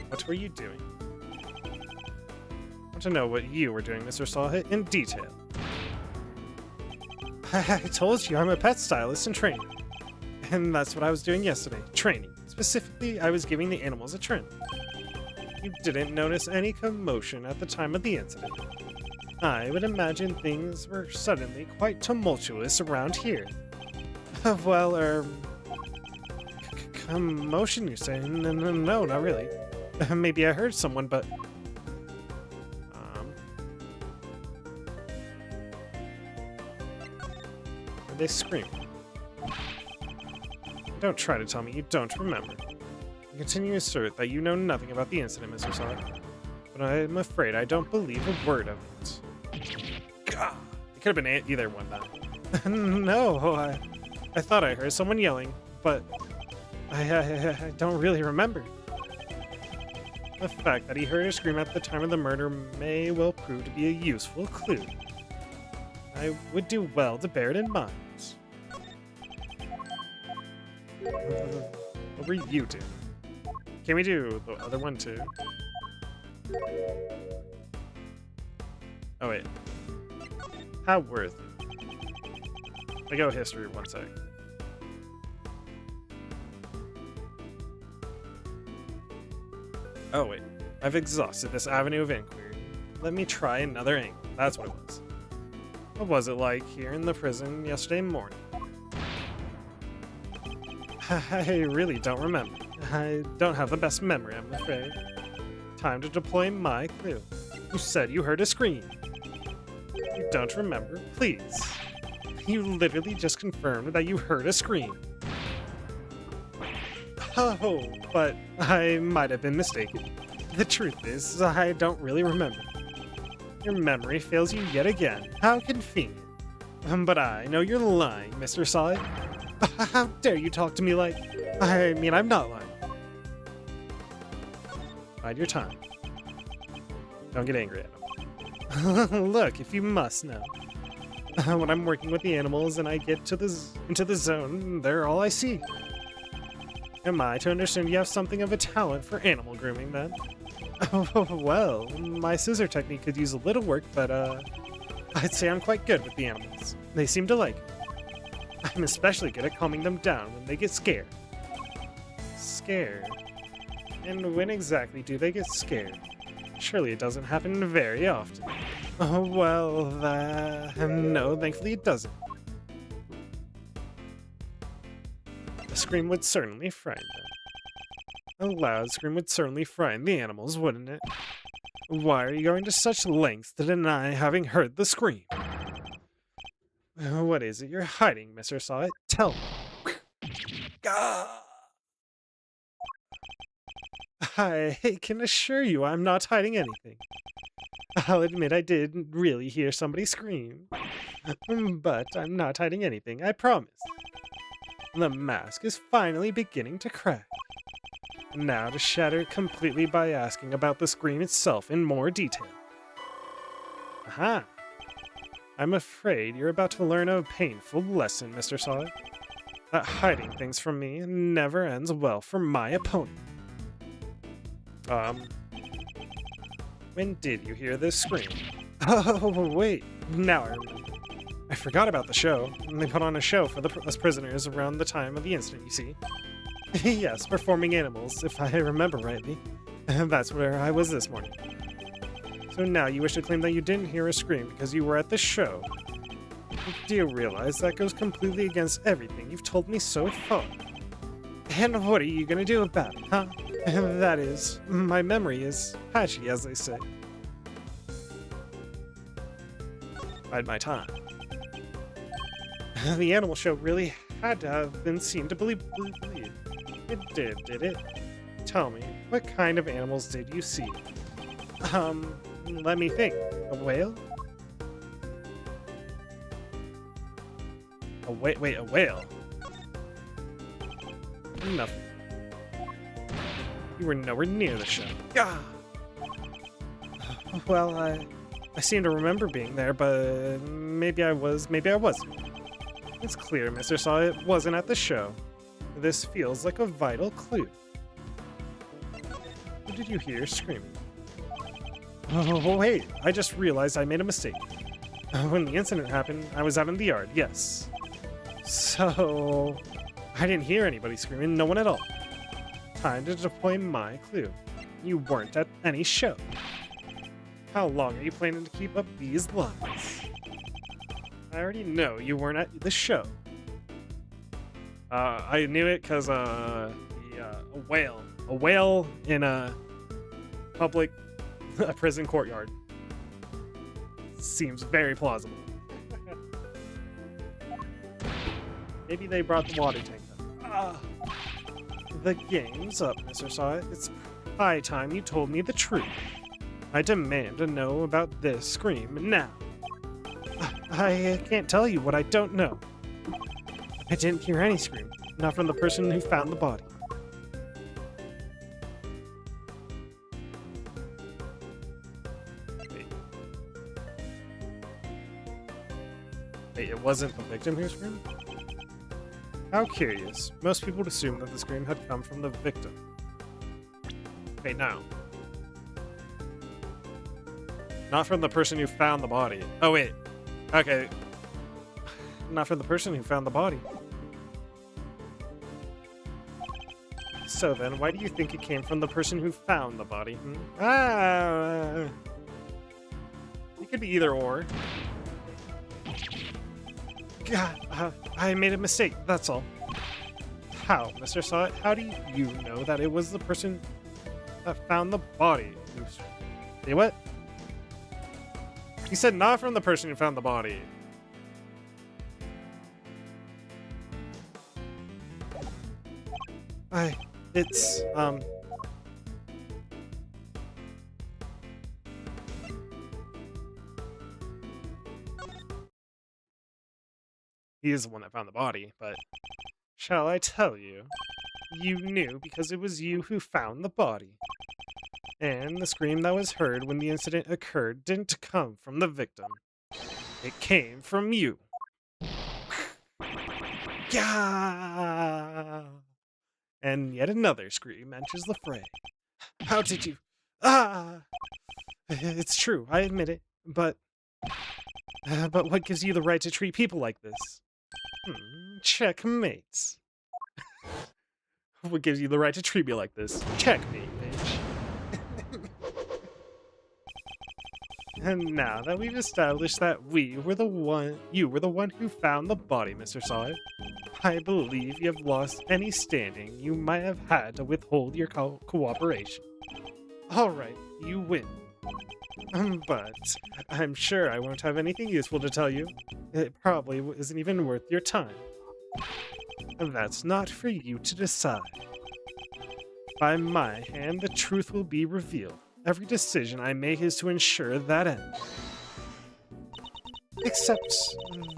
What were you doing? I want to know what you were doing, Mr. Sawhit, in detail. I told you I'm a pet stylist in training. And that's what I was doing yesterday, training. Specifically, I was giving the animals a trim. You didn't notice any commotion at the time of the incident. I would imagine things were suddenly quite tumultuous around here. Well, commotion, you're saying? No, not really. Maybe I heard someone, but... Are they screaming? Don't try to tell me you don't remember. You continue to assert that you know nothing about the incident, Mr. Sonic. But I'm afraid I don't believe a word of it. God, it could have been either one, though. No, I thought I heard someone yelling, but I don't really remember. The fact that he heard a scream at the time of the murder may well prove to be a useful clue. I would do well to bear it in mind. What were you doing? Can we do the other one too? Oh wait. How worth it? I go history 1 sec. Oh wait. I've exhausted this avenue of inquiry. Let me try another angle. That's what it was. What was it like here in the prison yesterday morning? I really don't remember. I don't have the best memory, I'm afraid. Time to deploy my clue. You said you heard a scream. You don't remember? Please. You literally just confirmed that you heard a scream. Oh, but I might have been mistaken. The truth is, I don't really remember. Your memory fails you yet again. How convenient. But I know you're lying, Mr. Solid. How dare you talk to me like... I mean, I'm not lying. Bide your time. Don't get angry at him. Look, if you must know. When I'm working with the animals and I get into the zone, they're all I see. Am I to understand you have something of a talent for animal grooming, then? Well, my scissor technique could use a little work, but I'd say I'm quite good with the animals. They seem to like it. I'm especially good at calming them down when they get scared. Scared? And when exactly do they get scared? Surely it doesn't happen very often. Oh, well, no, thankfully it doesn't. A scream would certainly frighten them. A loud scream would certainly frighten the animals, wouldn't it? Why are you going to such lengths to deny having heard the scream? What is it you're hiding, Mr. Saw It? Tell me. Gah! I can assure you I'm not hiding anything. I'll admit I did really hear somebody scream. But I'm not hiding anything, I promise. The mask is finally beginning to crack. Now to shatter it completely by asking about the scream itself in more detail. Aha! I'm afraid you're about to learn a painful lesson, Mr. Saw It. That hiding things from me never ends well for my opponent. When did you hear this scream? Oh, wait, now I remember. I forgot about the show. They put on a show for us prisoners around the time of the incident, you see. Yes, performing animals, if I remember rightly. That's where I was this morning. So now you wish to claim that you didn't hear a scream because you were at the show. Do you realize that goes completely against everything you've told me so far? And what are you gonna do about it, huh? That is, my memory is patchy, as they say. Bide my time. The animal show really had to have been seen to believe. It did it? Tell me, what kind of animals did you see? Let me think. A whale? Wait, a whale? Nothing. You were nowhere near the show. Gah! Well, I seem to remember being there, but maybe I was, maybe I wasn't. It's clear Mr. Saw It wasn't at the show. This feels like a vital clue. Who did you hear screaming? Oh, wait, I just realized I made a mistake. When the incident happened, I was out in the yard, yes. So, I didn't hear anybody screaming, no one at all. Time to deploy my clue. You weren't at any show. How long are you planning to keep up these lies? I already know you weren't at the show. I knew it because, a whale in a public prison courtyard. Seems very plausible. Maybe they brought the water tank up. The game's up, Mr. Saw It. It's high time you told me the truth. I demand to know about this scream now. I can't tell you what I don't know. I didn't hear any scream, not from the person who found the body. Wait, it wasn't the victim who screamed? How curious. Most people would assume that the scream had come from the victim. Wait, no. Not from the person who found the body. Oh, wait. Okay. Not from the person who found the body. So then, why do you think it came from the person who found the body? It could be either or. God, I made a mistake, that's all. How, Mr. Saw It? How do you know that it was the person that found the body? Say what? He said not from the person who found the body. It's, he is the one that found the body, but shall I tell you? You knew because it was you who found the body. And the scream that was heard when the incident occurred didn't come from the victim. It came from you. Gah! And yet another scream enters the fray. How did you? It's true, I admit it, but what gives you the right to treat people like this? Checkmate. What gives you the right to treat me like this? Checkmate, bitch. And now that we've established that you were the one who found the body, Mr. Saw It, I believe you have lost any standing you might have had to withhold your cooperation. Alright, you win. But I'm sure I won't have anything useful to tell you. It probably isn't even worth your time. And that's not for you to decide. By my hand, the truth will be revealed. Every decision I make is to ensure that end. Except,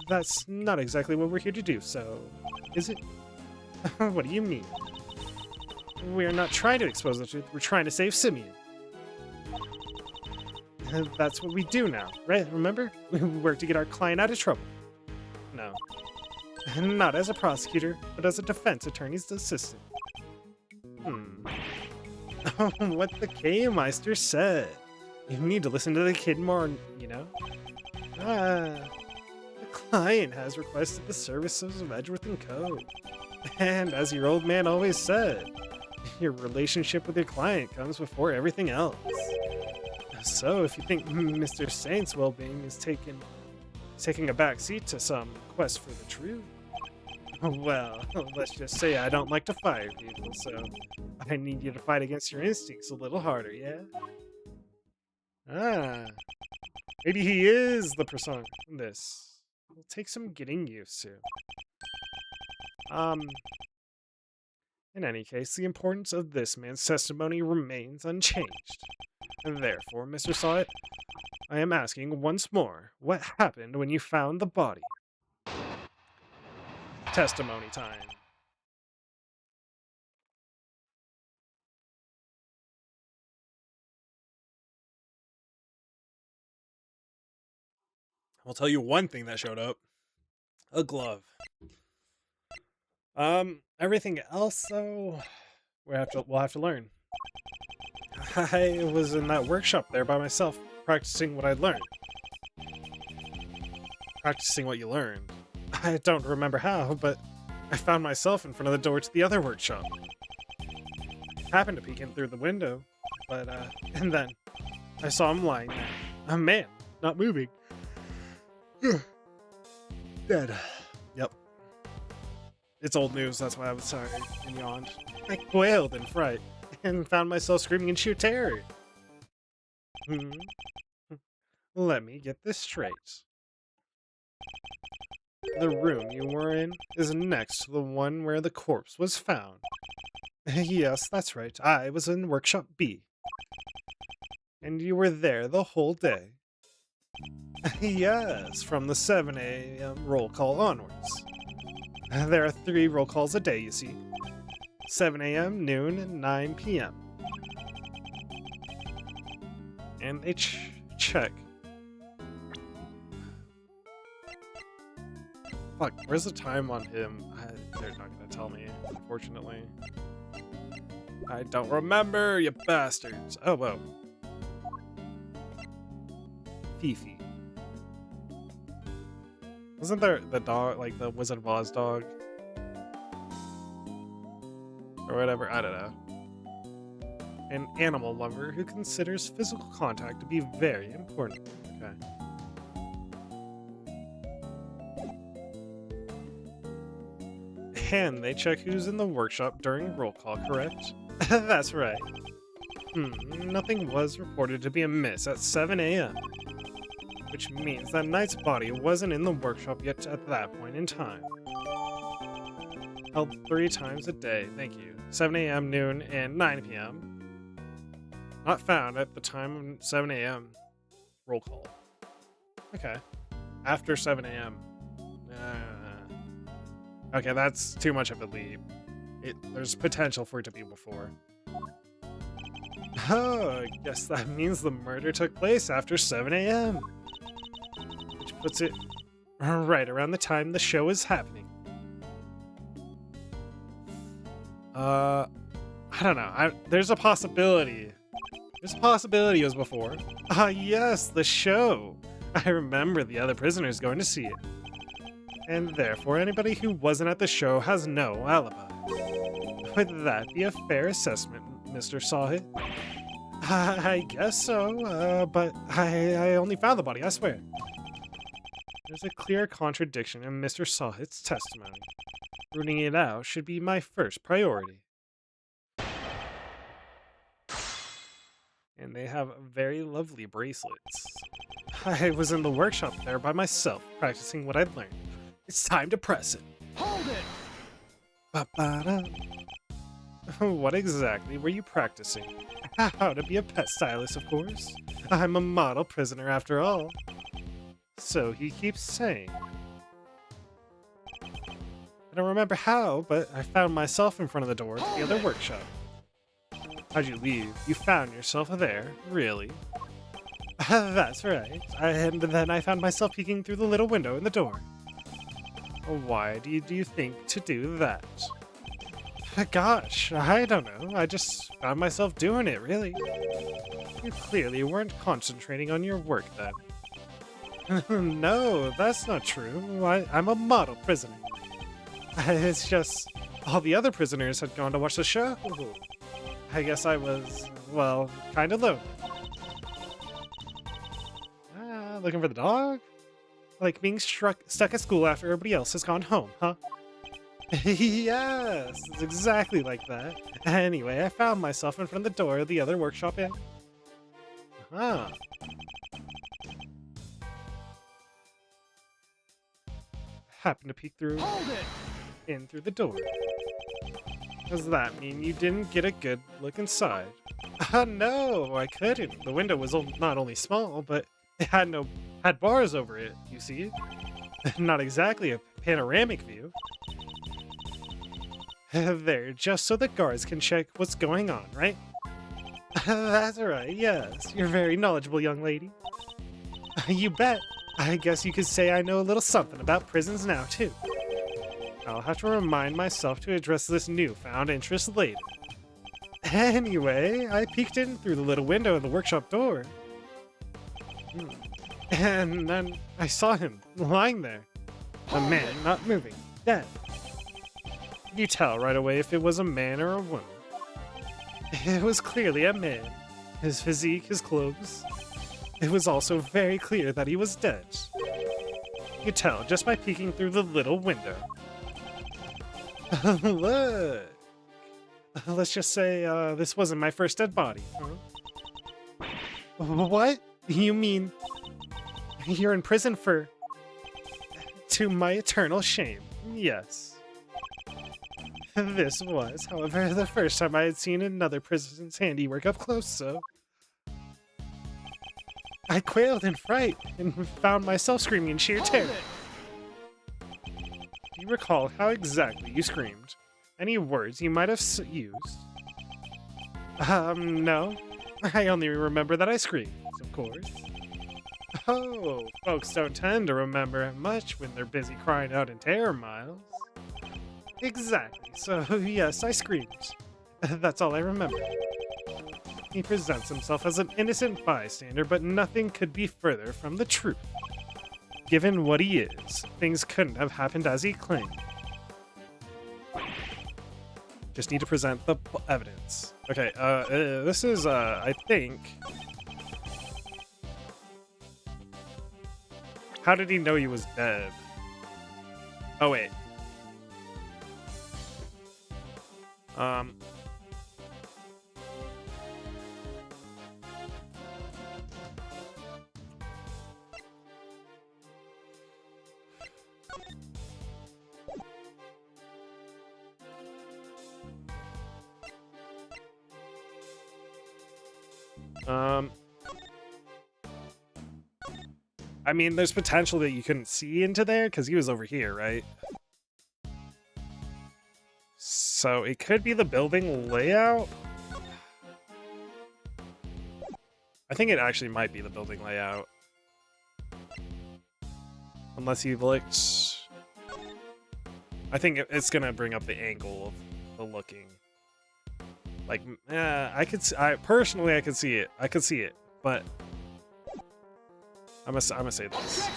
that's not exactly what we're here to do, so... Is it? What do you mean? We're not trying to expose the truth, we're trying to save Simeon. That's what we do now, right? Remember? We work to get our client out of trouble. No. Not as a prosecutor, but as a defense attorney's assistant. What the K-Meister said. You need to listen to the kid more, you know? The client has requested the services of Edgeworth & Co. And as your old man always said, your relationship with your client comes before everything else. So if you think Mr. Saint's well-being is taking a back seat to some quest for the truth, well, let's just say I don't like to fire people, so I need you to fight against your instincts a little harder, yeah? Maybe he is the persona in this. It'll take some getting used to. In any case, the importance of this man's testimony remains unchanged. And therefore, Mr. Sawit, I am asking once more, what happened when you found the body? Testimony time. I'll tell you one thing that showed up. A glove. Everything else, though, we'll have to learn. I was in that workshop there by myself, practicing what I'd learned. Practicing what you learned. I don't remember how, but I found myself in front of the door to the other workshop. Happened to peek in through the window, but, and then I saw him lying there. A man, not moving. Dead. Yep. It's old news, that's why I was sorry and yawned. I quailed in fright and found myself screaming in sheer terror. Let me get this straight. The room you were in is next to the one where the corpse was found. Yes, that's right. I was in Workshop B. And you were there the whole day. Yes, from the 7 a.m. roll call onwards. There are 3 roll calls a day, you see. 7 a.m., noon, and 9 p.m. And they check. Fuck, where's the time on him? They're not gonna tell me, unfortunately. I don't remember, you bastards. Oh, whoa. Fifi. Wasn't there the dog, like the Wizard of Oz dog? Or whatever, I don't know. An animal lover who considers physical contact to be very important. Okay. And they check who's in the workshop during roll call, correct? That's right. Nothing was reported to be amiss at 7 a.m. Which means that Knight's body wasn't in the workshop yet at that point in time. Held 3 times a day, thank you. 7 a.m., noon, and 9 p.m. Not found at the time of 7 a.m. Roll call. Okay. After 7 a.m. Okay, that's too much of a leap. There's potential for it to be before. Oh, I guess that means the murder took place after 7 a.m. Which puts it right around the time the show is happening. I don't know. There's a possibility. There's a possibility it was before. Yes, the show. I remember the other prisoners going to see it. And therefore, anybody who wasn't at the show has no alibi. Would that be a fair assessment, Mr. Sawit? I guess so, but I only found the body, I swear. There's a clear contradiction in Mr. Sawit's testimony. Rooting it out should be my first priority. And they have very lovely bracelets. I was in the workshop there by myself, practicing what I'd learned. It's time to press it. Hold it! Ba-ba-da. What exactly were you practicing? How to be a pet stylist, of course. I'm a model prisoner after all. So he keeps saying. I don't remember how, but I found myself in front of the door to the other workshop. How'd you leave? You found yourself there, really? That's right. And then I found myself peeking through the little window in the door. Why do you think to do that? Gosh, I don't know. I just found myself doing it, really. You clearly weren't concentrating on your work then. No, that's not true. I'm a model prisoner. It's just all the other prisoners had gone to watch the show. I guess I was, well, kind of lonely. Looking for the dog? Like being stuck at school after everybody else has gone home, huh? Yes, it's exactly like that. Anyway, I found myself in front of the door of the other workshop in. Huh. Happened to peek through. Hold it! In through the door. Does that mean you didn't get a good look inside? No, I couldn't. The window was not only small, but it had bars over it, you see? Not exactly a panoramic view. There, just so the guards can check what's going on, right? That's right, yes. You're very knowledgeable, young lady. You bet. I guess you could say I know a little something about prisons now, too. I'll have to remind myself to address this newfound interest later. Anyway, I peeked in through the little window of the workshop door. And then I saw him lying there. A man not moving, dead. You tell right away if it was a man or a woman. It was clearly a man. His physique, his clothes. It was also very clear that he was dead. You tell just by peeking through the little window. Look. Let's just say this wasn't my first dead body. Huh? What? You mean you're in prison for... To my eternal shame, yes. This was, however, the first time I had seen another prison's handiwork up close, so... I quailed in fright and found myself screaming in sheer terror. Do you recall how exactly you screamed? Any words you might have used? No. I only remember that I screamed, of course. Oh, folks don't tend to remember much when they're busy crying out in terror, Miles. Exactly, so yes, I screamed. That's all I remember. He presents himself as an innocent bystander, but nothing could be further from the truth. Given what he is, things couldn't have happened as he claimed. Just need to present the evidence. Okay, this is, I think... How did he know he was dead? Oh, wait. I mean, there's potential that you couldn't see into there because he was over here, right? So it could be the building layout. I think it actually might be the building layout. Unless you've looked... I think it's gonna bring up the angle of the looking. Like, I could personally, I could see it. I could see it, but I'm gonna say this.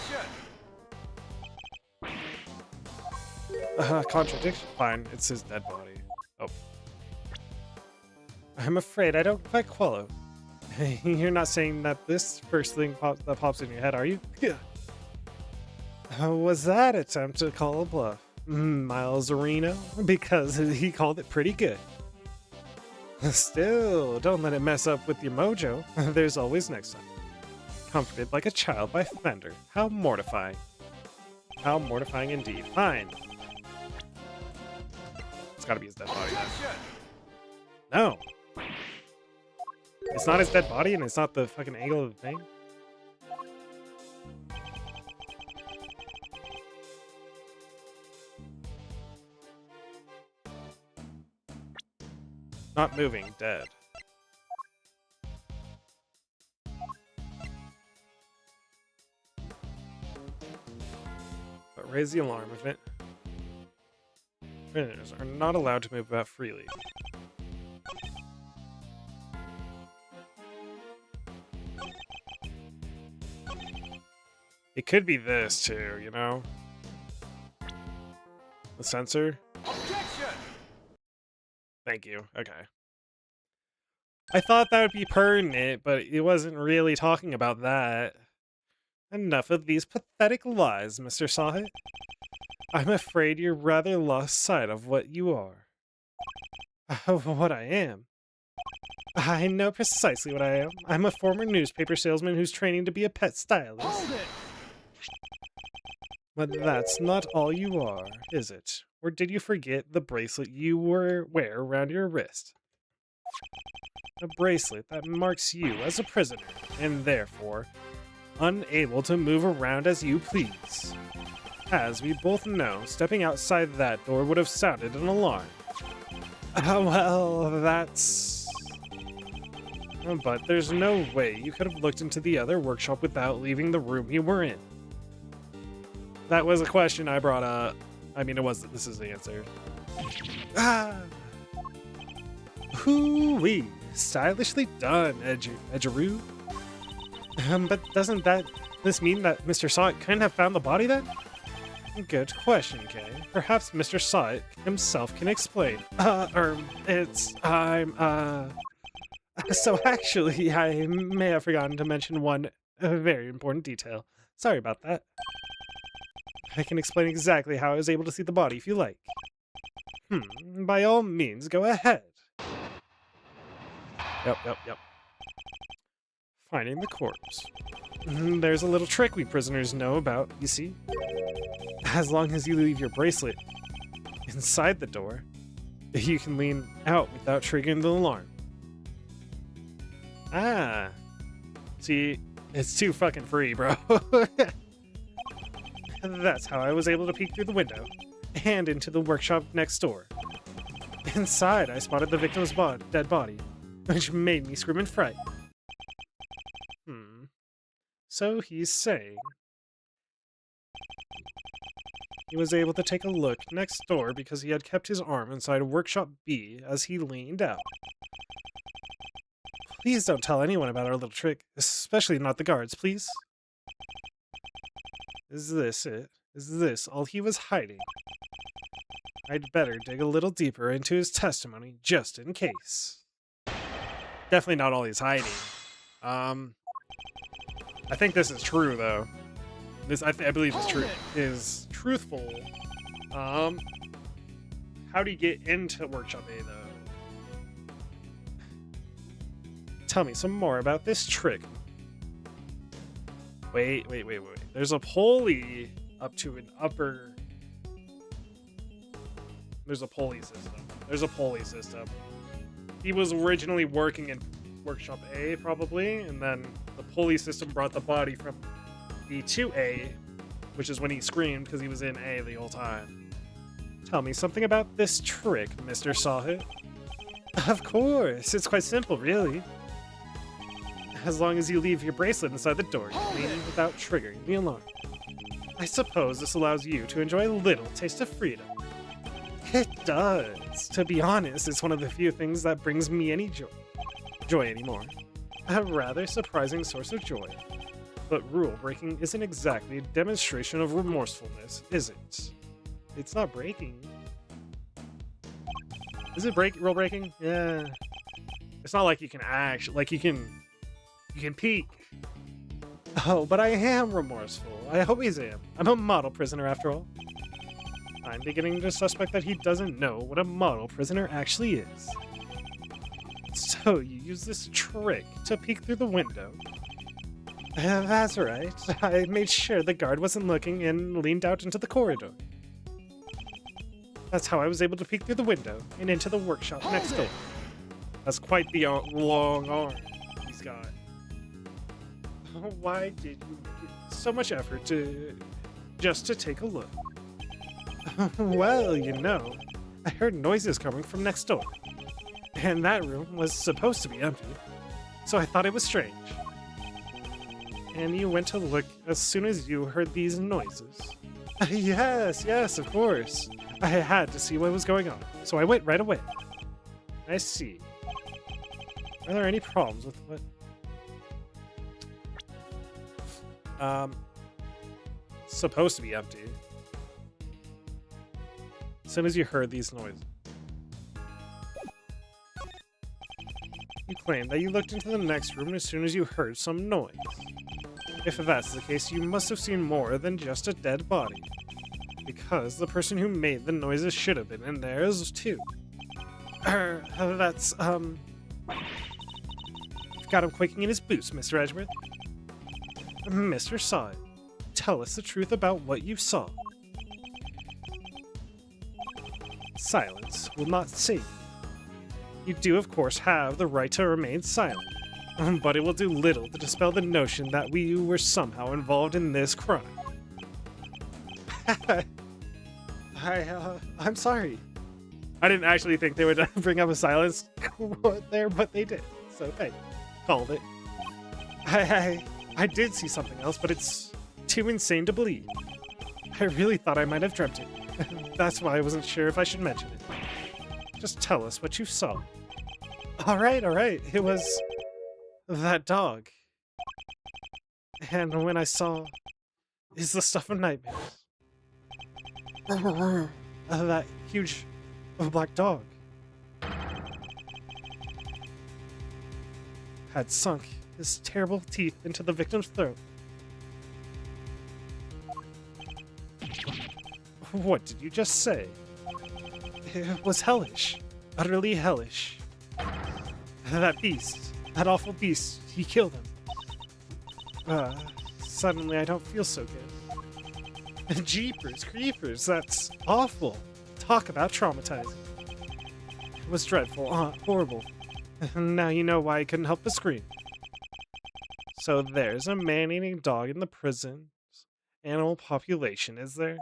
Contradiction. Fine, it's his dead body. Oh. I'm afraid I don't quite follow. You're not saying that this first thing that pops in your head, are you? Yeah. Was that attempt to call a bluff? Miles Reno, because he called it pretty good. Still, don't let it mess up with your mojo. There's always next time. Comforted like a child by Fender. How mortifying. How mortifying indeed. Fine. It's gotta be his dead body then. No! It's not his dead body and it's not the fucking angle of the thing? Not moving, dead. But raise the alarm event. Prisoners are not allowed to move about freely. It could be this too, you know? The sensor? Objection! Thank you. Okay. I thought that would be pertinent, but it wasn't really talking about that. Enough of these pathetic lies, Mr. Sahit. I'm afraid you're rather lost sight of what you are. Of what I am. I know precisely what I am. I'm a former newspaper salesman who's training to be a pet stylist. Hold it! But that's not all you are, is it? Or did you forget the bracelet you wear around your wrist? A bracelet that marks you as a prisoner, and therefore unable to move around as you please. As we both know, stepping outside that door would have sounded an alarm. Well, that's... But there's no way you could have looked into the other workshop without leaving the room you were in. That was a question I brought up. I mean, it wasn't. This is the answer. Ah! Hoo-wee! Stylishly done, Edgeworth. But doesn't this mean that Mr. Sahit couldn't have found the body then? Good question, Kay. Perhaps Mr. Sahit himself can explain. So actually, I may have forgotten to mention one very important detail. Sorry about that. I can explain exactly how I was able to see the body if you like. By all means, go ahead. Yep. Finding the corpse. There's a little trick we prisoners know about, you see. As long as you leave your bracelet inside the door, you can lean out without triggering the alarm. Ah. See, it's too fucking free, bro. That's how I was able to peek through the window and into the workshop next door. Inside, I spotted the victim's dead body, which made me scream in fright. So he's saying he was able to take a look next door because he had kept his arm inside workshop B as he leaned out. Please don't tell anyone about our little trick, especially not the guards, please. Is this it? Is this all he was hiding? I'd better dig a little deeper into his testimony, just in case. Definitely not all he's hiding. I think this is true, though. This, I believe is true. Is truthful. How do you get into Workshop A, though? Tell me some more about this trick. Wait. There's a pulley up to an upper... There's a pulley system. He was originally working in Workshop A, probably, and then the pulley system brought the body from B to A, which is when he screamed because he was in A the whole time. Tell me something about this trick, Mr. Sahit. Of course, it's quite simple, really. As long as you leave your bracelet inside the door, you can leave without triggering the alarm. I suppose this allows you to enjoy a little taste of freedom. It does. To be honest, it's one of the few things that brings me any joy anymore. A rather surprising source of joy. But rule breaking isn't exactly a demonstration of remorsefulness, is it? It's not breaking. Is it rule breaking? Yeah. It's not like you can actually, like you can peek. Oh, but I am remorseful. I always am. I'm a model prisoner after all. I'm beginning to suspect that he doesn't know what a model prisoner actually is. So you use this trick to peek through the window? That's right. I made sure the guard wasn't looking and leaned out into the corridor. That's how I was able to peek through the window and into the workshop next door. That's quite the long arm he's got. Why did you make so much effort just to take a look? Well, you know, I heard noises coming from next door. And that room was supposed to be empty, so I thought it was strange. And you went to look as soon as you heard these noises. Yes, of course. I had to see what was going on, so I went right away. I see. Are there any problems with what? Supposed to be empty. As soon as you heard these noises. You claim that you looked into the next room as soon as you heard some noise. If that's the case, you must have seen more than just a dead body. Because the person who made the noises should have been in there as too. That's, You've got him quaking in his boots, Mr. Edgeworth. Mr. Saw It. Tell us the truth about what you saw. Silence will not save you. You do, of course, have the right to remain silent, but it will do little to dispel the notion that we were somehow involved in this crime. I'm sorry. I didn't actually think they would bring up a silence quote there, but they did. So, hey, called it. I did see something else, but it's too insane to believe. I really thought I might have dreamt it. That's why I wasn't sure if I should mention it. Just tell us what you saw. All right. It was that dog. And when I saw is the stuff of nightmares. That huge black dog had sunk his terrible teeth into the victim's throat. What did you just say? It was hellish. Utterly hellish. That beast. That awful beast. He killed him. Suddenly I don't feel so good. Jeepers creepers, that's awful. Talk about traumatizing. It was dreadful, horrible. Now you know why I couldn't help but scream. So there's a man-eating dog in the prison's animal population, is there?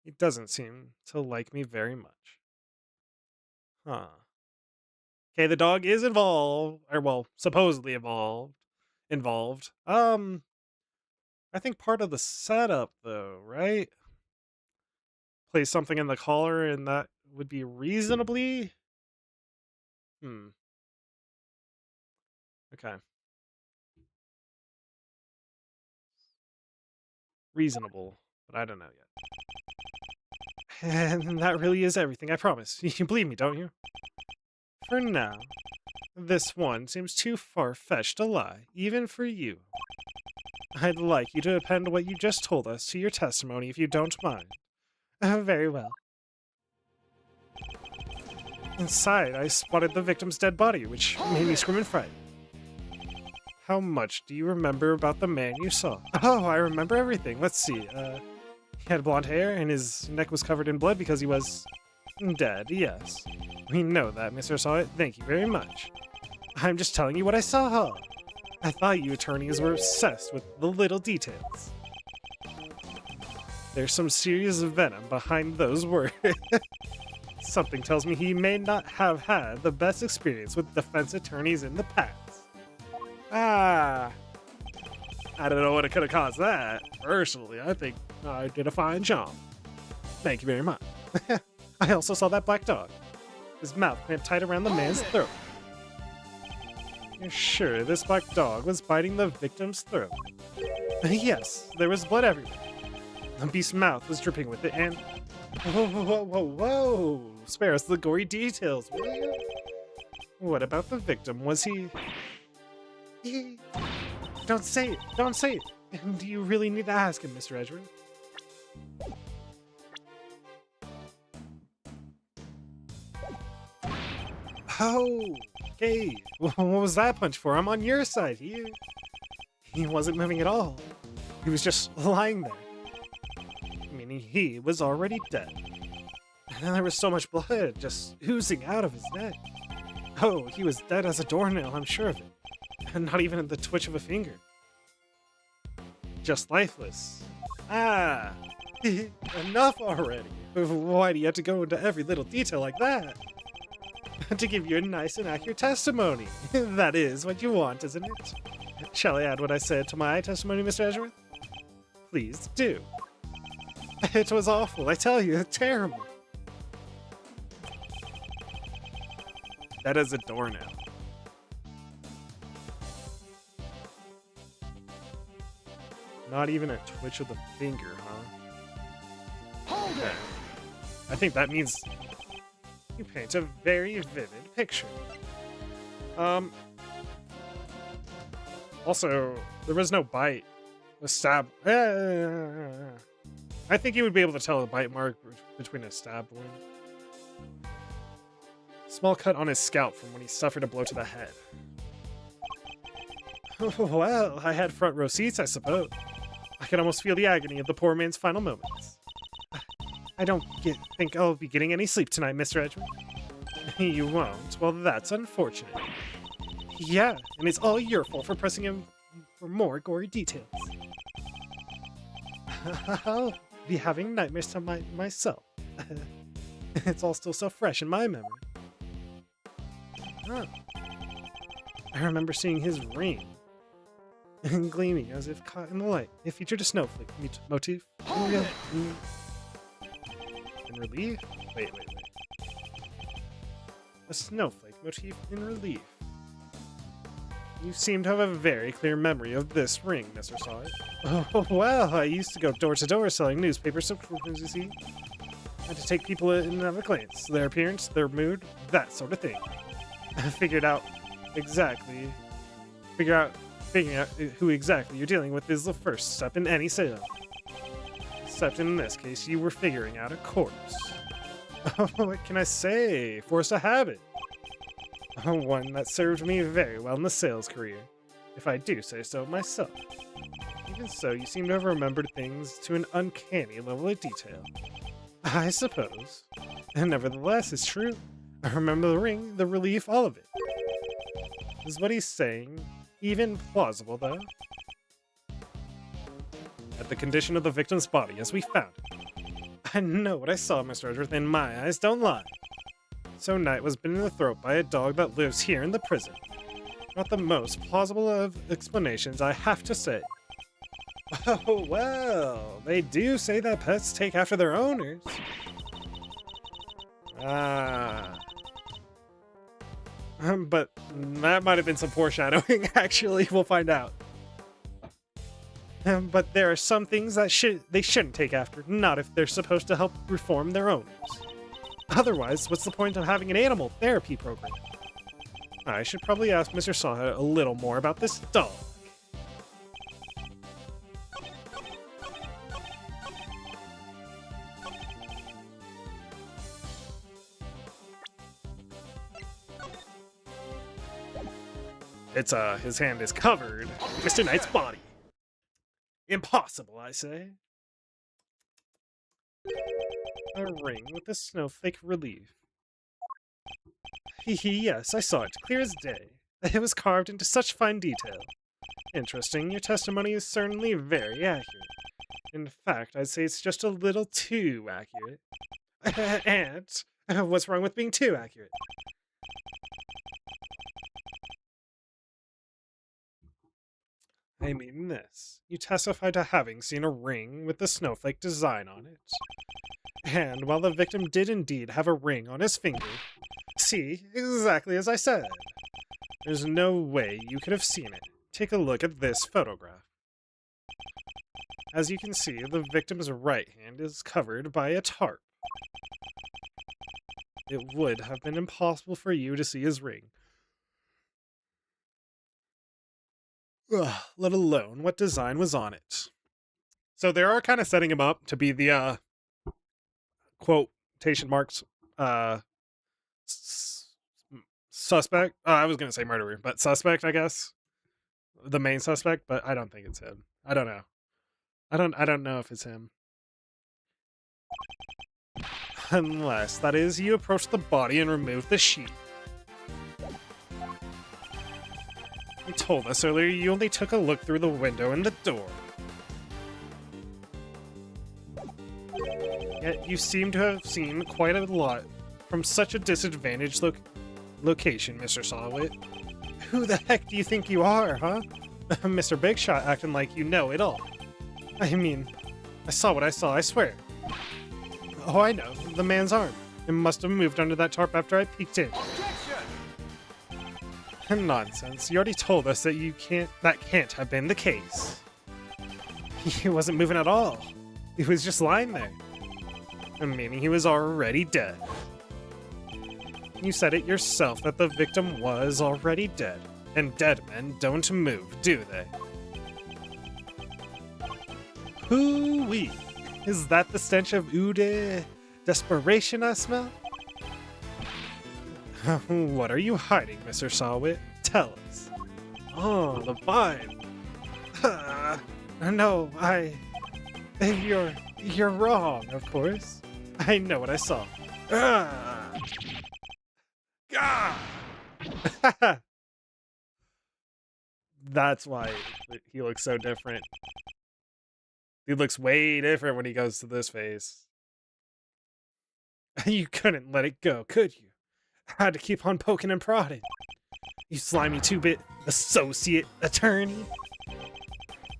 He doesn't seem to like me very much. Huh. Okay, the dog is involved, or well, supposedly involved. I think part of the setup though, right? Place something in the collar and that would be reasonably Okay. Reasonable, but I don't know yet. And that really is everything, I promise. You believe me, don't you? For now, this one seems too far-fetched to lie, even for you. I'd like you to append what you just told us to your testimony if you don't mind. Very well. Inside, I spotted the victim's dead body, which made me scream in fright. How much do you remember about the man you saw? Oh, I remember everything. Let's see. He had blonde hair, and his neck was covered in blood because he was dead, yes. We know that, Mr. Saw It. Thank you very much. I'm just telling you what I saw. I thought you attorneys were obsessed with the little details. There's some serious venom behind those words. Something tells me he may not have had the best experience with defense attorneys in the past. I don't know what could have caused that. Personally, I think I did a fine job. Thank you very much. I also saw that black dog. His mouth clamped tight around the man's throat. You're sure this black dog was biting the victim's throat? Yes, there was blood everywhere. The beast's mouth was dripping with it, and... Whoa. Spare us the gory details, will you? What about the victim? Was he... Don't say it! Don't say it! Do you really need to ask him, Mr. Edgeworth? Oh, okay. What was that punch for? I'm on your side. He wasn't moving at all. He was just lying there. Meaning he was already dead. And there was so much blood just oozing out of his neck. Oh, he was dead as a doornail, I'm sure of it. And not even the twitch of a finger. Just lifeless. Ah! Enough already. Why do you have to go into every little detail like that? To give you a nice and accurate testimony. That is what you want, isn't it? Shall I add what I said to my testimony, Mr. Edgeworth? Please do. It was awful, I tell you, terrible. That is a doornail. Not even a twitch of the finger, huh? Hold it! I think that means you paint a very vivid picture. Also, there was no bite. A stab. I think you would be able to tell a bite mark between a stab wound. Small cut on his scalp from when he suffered a blow to the head. Well, I had front row seats, I suppose. I could almost feel the agony of the poor man's final moments. I don't think I'll be getting any sleep tonight, Mr. Edgeworth. You won't? Well, that's unfortunate. Yeah, and it's all your fault for pressing him for more gory details. I'll be having nightmares to myself. It's all still so fresh in my memory. Huh. I remember seeing his ring. Gleaming as if caught in the light. It featured a snowflake motif. In relief? Wait. A snowflake motif in relief. You seem to have a very clear memory of this ring, Mr. Sawyer. Oh, well, I used to go door to door selling newspapers, so you see. I had to take people in and have a glance. Their appearance, their mood, that sort of thing. Figuring out who exactly you're dealing with is the first step in any sale. Except in this case, you were figuring out a corpse. Oh, what can I say? Force a habit. One that served me very well in the sales career, if I do say so myself. Even so, you seem to have remembered things to an uncanny level of detail. I suppose. And nevertheless, it's true. I remember the ring, the relief, all of it. Is what he's saying even plausible, though? At the condition of the victim's body as we found it. I know what I saw, Mr. Edgeworth, and my eyes don't lie. So Knight was bitten in the throat by a dog that lives here in the prison. Not the most plausible of explanations, I have to say. Oh, well, they do say that pets take after their owners. But that might have been some foreshadowing, actually. We'll find out. But there are some things that they shouldn't take after, not if they're supposed to help reform their owners. Otherwise, what's the point of having an animal therapy program? I should probably ask Mr. Saha a little more about this dog. It's, his hand is covered. Mr. Knight's body. Impossible, I say. A ring with a snowflake relief. Yes, I saw it, clear as day. It was carved into such fine detail. Interesting, your testimony is certainly very accurate. In fact, I'd say it's just a little too accurate. And what's wrong with being too accurate? I mean this. You testified to having seen a ring with the snowflake design on it. And while the victim did indeed have a ring on his finger, see, exactly as I said. There's no way you could have seen it. Take a look at this photograph. As you can see, the victim's right hand is covered by a tarp. It would have been impossible for you to see his ring. Let alone what design was on it. So they are kind of setting him up to be the quotation marks uh s- suspect. I was gonna say murderer, but suspect, I guess. The main suspect, but I don't think it's him. I don't know. I don't know if it's him. Unless, that is, you approach the body and remove the sheet. You told us earlier you only took a look through the window and the door. Yet you seem to have seen quite a lot from such a disadvantaged location, Mr. Sawit. Who the heck do you think you are, huh? Mr. Big Shot acting like you know it all. I mean, I saw what I saw, I swear. Oh, I know. The man's arm. It must have moved under that tarp after I peeked in. Objection! Nonsense. You already told us that that can't have been the case. He wasn't moving at all. He was just lying there. Meaning he was already dead. You said it yourself that the victim was already dead. And dead men don't move, do they? Hoo-wee! Is that the stench of desperation I smell? What are you hiding, Mr. Sawit? Tell us. Oh, the vine. No, You're wrong, of course. I know what I saw. God! That's why he looks so different. He looks way different when he goes to this face. You couldn't let it go, could you? Had to keep on poking and prodding. You slimy two-bit associate attorney.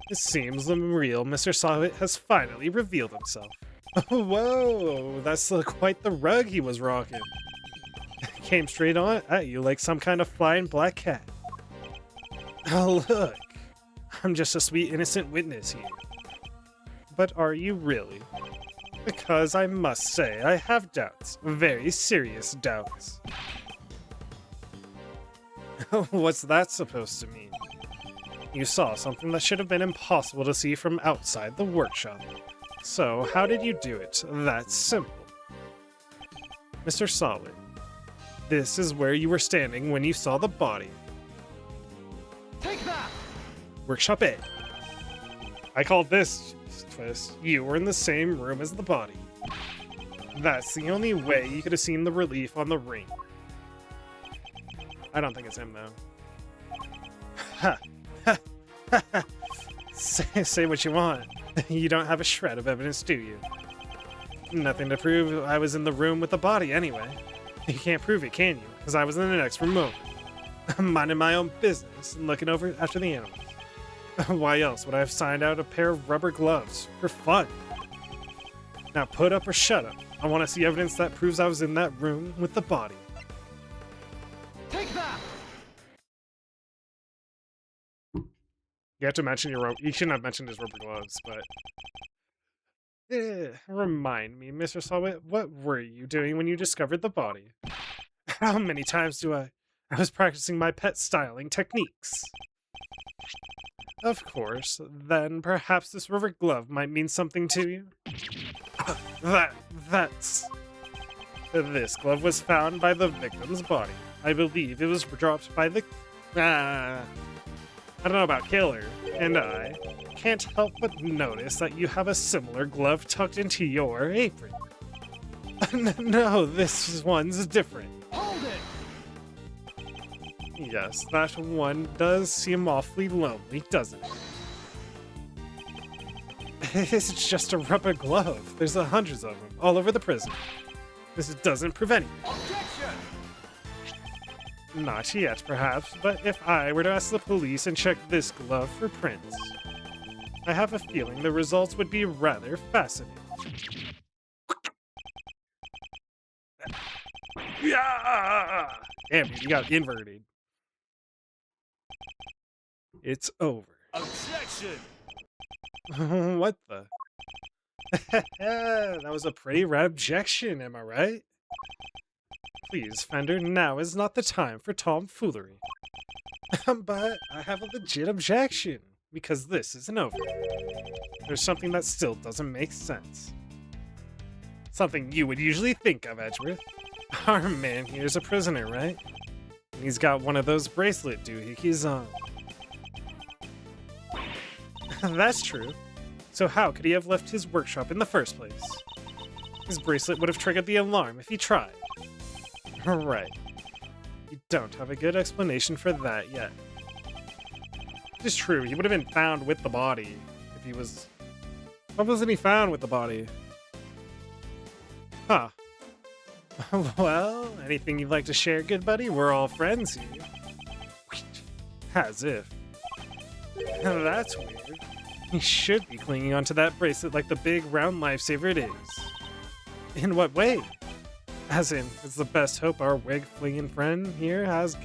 It seems the real Mr. Sawit has finally revealed himself. Whoa, that's quite the rug he was rocking. Came straight on at you like some kind of flying black cat. Oh, look. I'm just a sweet innocent witness here. But are you really? Because I must say, I have doubts. Very serious doubts. What's that supposed to mean? You saw something that should have been impossible to see from outside the workshop. So, how did you do it? That's simple. Mr. Sawit, this is where you were standing when you saw the body. Take that! Workshop A. I called this twist. You were in the same room as the body. That's the only way you could have seen the relief on the ring. I don't think it's him, though. Ha! Ha! Ha! Ha! Say what you want. You don't have a shred of evidence, do you? Nothing to prove I was in the room with the body, anyway. You can't prove it, can you? Because I was in the next room moment. I'm minding my own business and looking over after the animals. Why else would I have signed out a pair of rubber gloves? For fun. Now put up or shut up. I want to see evidence that proves I was in that room with the body. Take that! You have to mention you shouldn't have mentioned his rubber gloves, but... Remind me, Mr. Sawit, what were you doing when you discovered the body? How many times I was practicing my pet styling techniques. Of course, then perhaps this rubber glove might mean something to you? That's... This glove was found by the victim's body. I believe it was dropped by the... I don't know about killer, and I can't help but notice that you have a similar glove tucked into your apron. No, this one's different. Hold it! Yes, that one does seem awfully lonely, doesn't it? It's just a rubber glove. There's hundreds of them all over the prison. This doesn't prove anything. Objection! Not yet, perhaps, but if I were to ask the police and check this glove for prints, I have a feeling the results would be rather fascinating. Yeah! Damn, dude, you got inverted. It's over. Objection! What the? That was a pretty rad objection, am I right? Please, Fender, now is not the time for tomfoolery. But I have a legit objection, because this isn't over. There's something that still doesn't make sense. Something you would usually think of, Edgeworth. Our man here's a prisoner, right? And he's got one of those bracelet doohickeys on. That's true. So how could he have left his workshop in the first place? His bracelet would have triggered the alarm if he tried. Right. You don't have a good explanation for that yet. It is true, he would have been found with the body if he was... Why wasn't he found with the body? Huh. Well, anything you'd like to share, good buddy? We're all friends here. As if. That's weird. He should be clinging onto that bracelet like the big round lifesaver it is. In what way? As in, it's the best hope our wig-flinging friend here has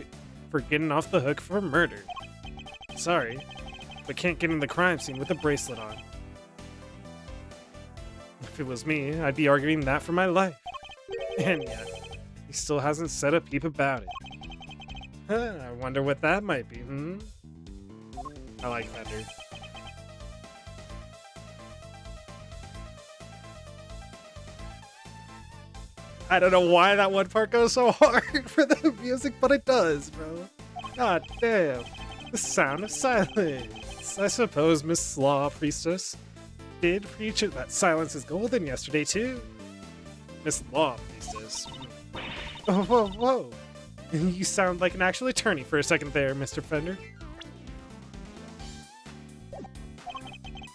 for getting off the hook for murder. Sorry, but can't get in the crime scene with a bracelet on. If it was me, I'd be arguing that for my life. And yet, he still hasn't said a peep about it. I wonder what that might be, I like Fender. I don't know why that one part goes so hard for the music, but it does, bro. God damn. The sound of silence. I suppose Miss Slaw Priestess did preach it that silence is golden yesterday, too. Miss Law Priestess. Oh, whoa, whoa. You sound like an actual attorney for a second there, Mr. Fender.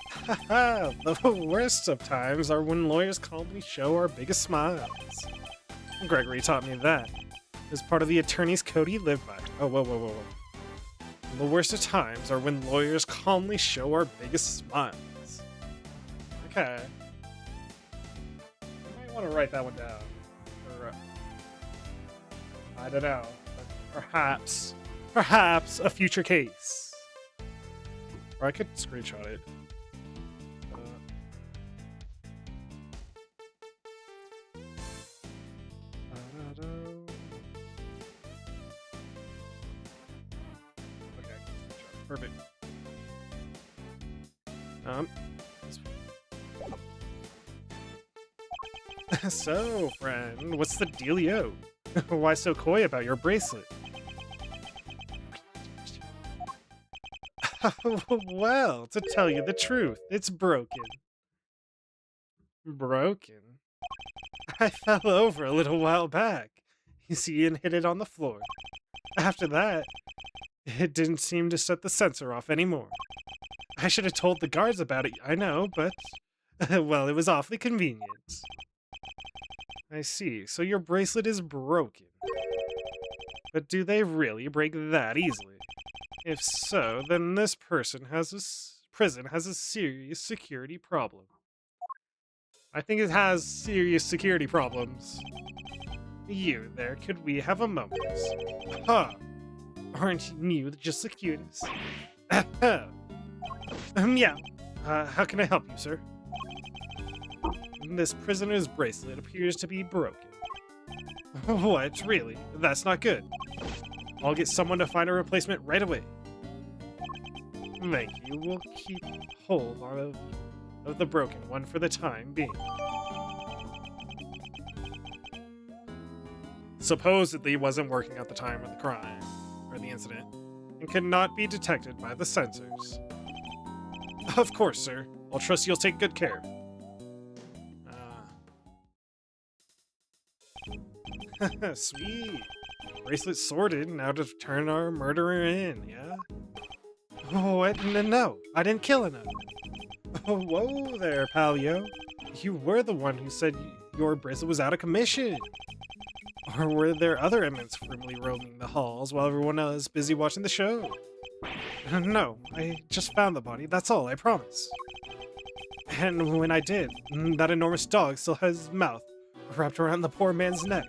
Haha, the worst of times are when lawyers calmly show our biggest smiles. Gregory taught me that. It's part of the attorney's code he lived by. Oh, whoa, whoa, whoa, whoa. The worst of times are when lawyers calmly show our biggest smiles. Okay. I might want to write that one down. Or, I don't know. Perhaps a future case. Or I could screenshot it. Perfect. So, friend, what's the dealio? Why so coy about your bracelet? Well, to tell you the truth, it's broken. Broken? I fell over a little while back, you see, and hit it on the floor. After that, it didn't seem to set the sensor off anymore. I should have told the guards about it, I know, but... well, it was awfully convenient. I see, so your bracelet is broken. But do they really break that easily? If so, then this prison has a serious security problem. I think it has serious security problems. You there, could we have a moment? Huh. Aren't you just the cutest? Yeah. How can I help you, sir? This prisoner's bracelet appears to be broken. What? Really? That's not good. I'll get someone to find a replacement right away. Thank you. We'll keep hold of the broken one for the time being. Supposedly wasn't working at the time of the crime, or the incident, and could not be detected by the sensors. Of course, sir. I'll trust you'll take good care. Sweet. Bracelet sorted, now to turn our murderer in, yeah? Oh, what? No, I didn't kill him. Oh, whoa there, Palio. You were the one who said your bracelet was out of commission. Or were there other inmates firmly roaming the halls while everyone was busy watching the show? No, I just found the body, that's all, I promise. And when I did, that enormous dog still has his mouth wrapped around the poor man's neck.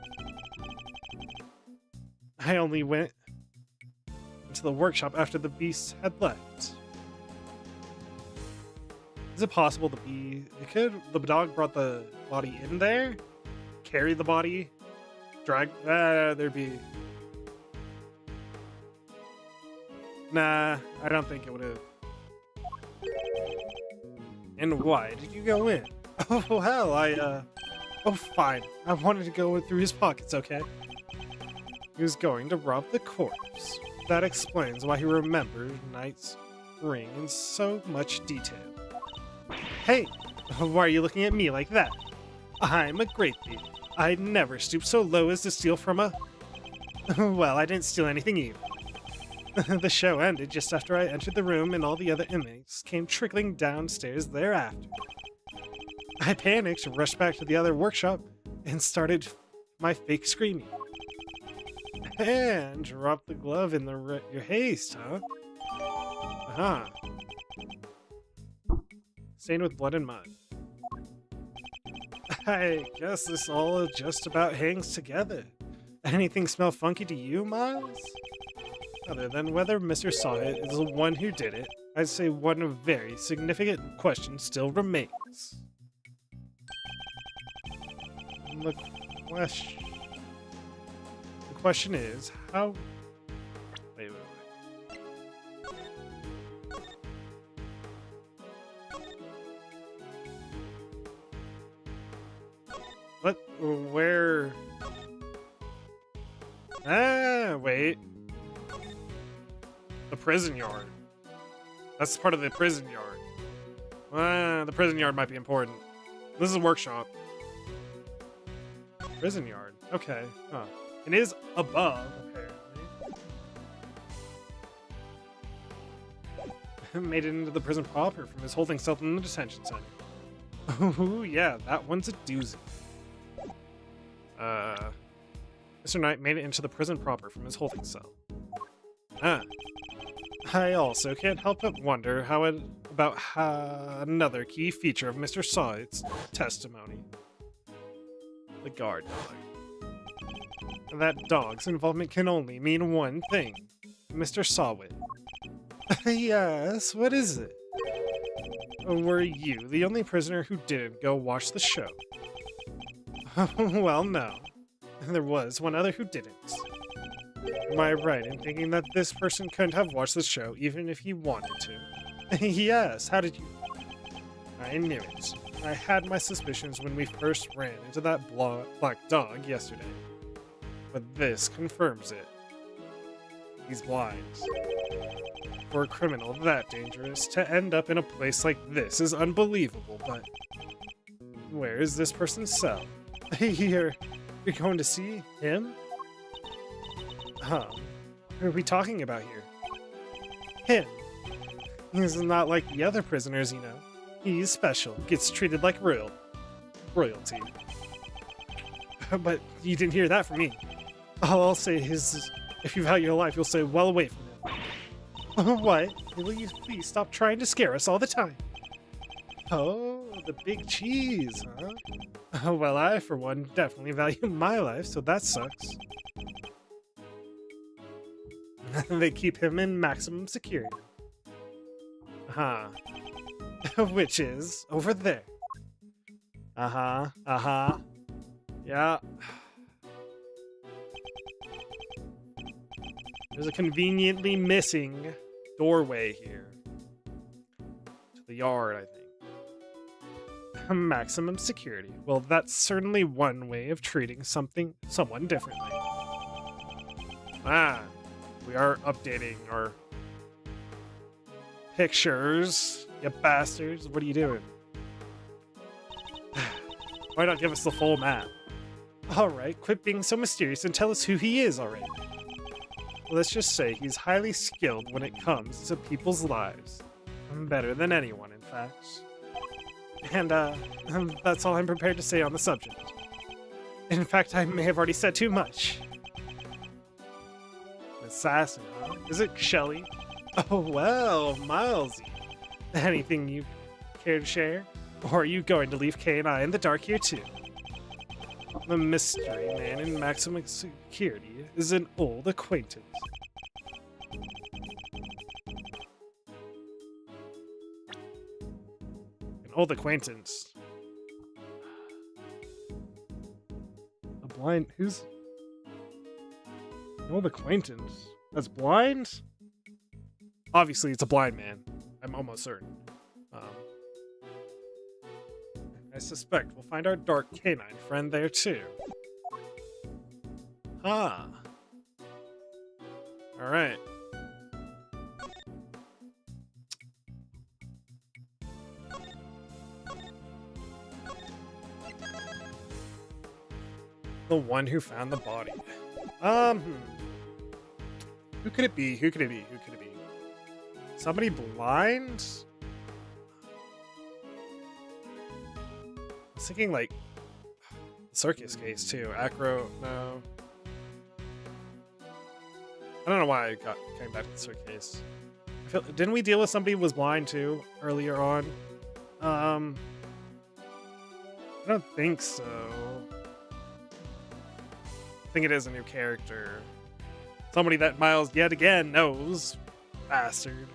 I only went into the workshop after the beast had left. Is it possible the dog brought the body in there? Carried the body? Drag, there'd be... Nah, I don't think it would have. And why did you go in? Oh, well, Oh, fine. I wanted to go through his pockets, okay? He was going to rob the corpse. That explains why he remembered Knight's ring in so much detail. Hey! Why are you looking at me like that? I'm a great thief. I'd never stoop so low as to steal from a... Well, I didn't steal anything either. The show ended just after I entered the room and all the other inmates came trickling downstairs thereafter. I panicked, rushed back to the other workshop, and started my fake screaming. And dropped the glove in your haste, huh? Uh-huh. Stained with blood and mud. I guess this all just about hangs together. Anything smell funky to you, Miles? Other than whether Mr. Sawit is the one who did it, I'd say one very significant question still remains. The question is, how... Wait. What? Where? Ah, wait. The prison yard. That's part of the prison yard. The prison yard might be important. This is a workshop. Prison yard. Okay. Huh. It is above, apparently. Made it into the prison proper from his holding cell in the detention center. Ooh, yeah, that one's a doozy. Mr. Knight made it into the prison proper from his holding cell. I also can't help but wonder about another key feature of Mr. Sawit's testimony. The guard dog. That dog's involvement can only mean one thing. Mr. Sawit. Yes, what is it? Were you the only prisoner who didn't go watch the show? Well, no. There was one other who didn't. Am I right in thinking that this person couldn't have watched the show even if he wanted to? Yes, how did you... I knew it. I had my suspicions when we first ran into that black dog yesterday. But this confirms it. He's blind. For a criminal that dangerous, to end up in a place like this is unbelievable, but... Where is this person's cell? You're going to see him? Who are we talking about here? Him. He's not like the other prisoners, you know. He's special, gets treated like royalty. But you didn't hear that from me. All I'll say is, if you value your life, you'll stay well away from him. What? Will you please stop trying to scare us all the time? Oh, the big cheese, huh? Well, I, for one, definitely value my life, so that sucks. They keep him in maximum security. Which is over there. Yeah. There's a conveniently missing doorway here. To the yard, I think. Maximum security. Well, that's certainly one way of treating someone differently. We are updating our pictures. You bastards. What are you doing? Why not give us the full map? Alright, quit being so mysterious and tell us who he is already. Let's just say he's highly skilled when it comes to people's lives. Better than anyone, in fact. And, that's all I'm prepared to say on the subject. In fact, I may have already said too much. Assassin, huh? Is it Shelley? Oh, well, Milesy. Anything you care to share? Or are you going to leave Kay and I in the dark here, too? The mystery man in maximum security is an old acquaintance. An old acquaintance? A blind... Who's... An old acquaintance? That's blind? obviously it's a blind man. I'm almost certain. I suspect we'll find our dark canine friend there too. Ah. All right. The one who found the body. Who could it be? Who could it be? Who could it be? Somebody blind? I was thinking like circus case too. Acro, no. I don't know why I came back to the circus case. Didn't we deal with somebody who was blind too earlier on? I don't think so. I think it is a new character. Somebody that Miles yet again knows. Bastard.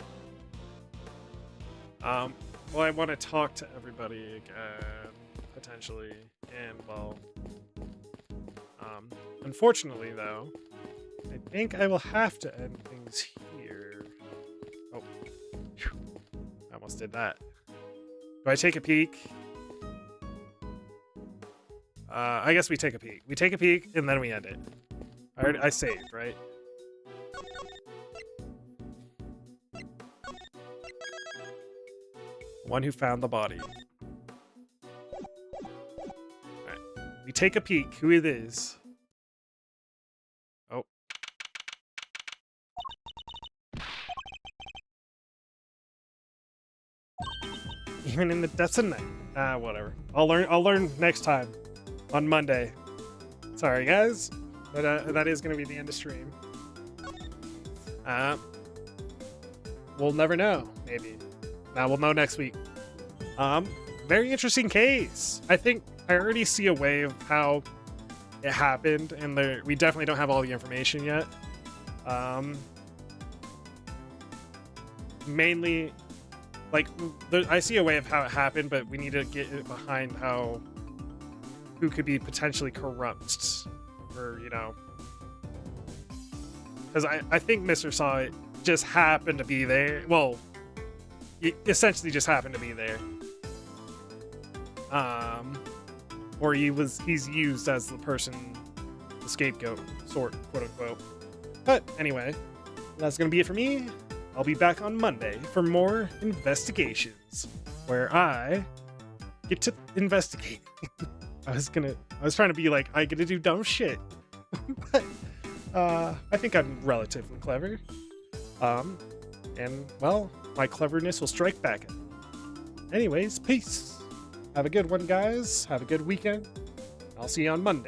Well, I want to talk to everybody again, potentially, and well, unfortunately though, I think I will have to end things here. Oh, phew. I almost did that. Do I take a peek? I guess we take a peek. We take a peek and then we end it. I saved, right? One who found the body. Alright. We take a peek who it is. Oh. Even in the depths of night. Whatever. I'll learn next time. On Monday. Sorry guys. But that is gonna be the end of stream. We'll never know, maybe. Now we'll know next week. Very interesting case. I think I already see a way of how it happened, and we definitely don't have all the information yet. Mainly, like, I see a way of how it happened, but we need to get it behind who could be potentially corrupt, or, you know. Because I think Mr. Saw it just happened to be there. Well, it essentially just happened to be there. Or he's used as the person, the scapegoat, quote unquote. But anyway, that's gonna be it for me. I'll be back on Monday for more investigations, where I get to investigate. I was trying to be like, I get to do dumb shit. But I think I'm relatively clever. And well, my cleverness will strike back at me. Anyways, peace. Have a good one, guys. Have a good weekend. I'll see you on Monday.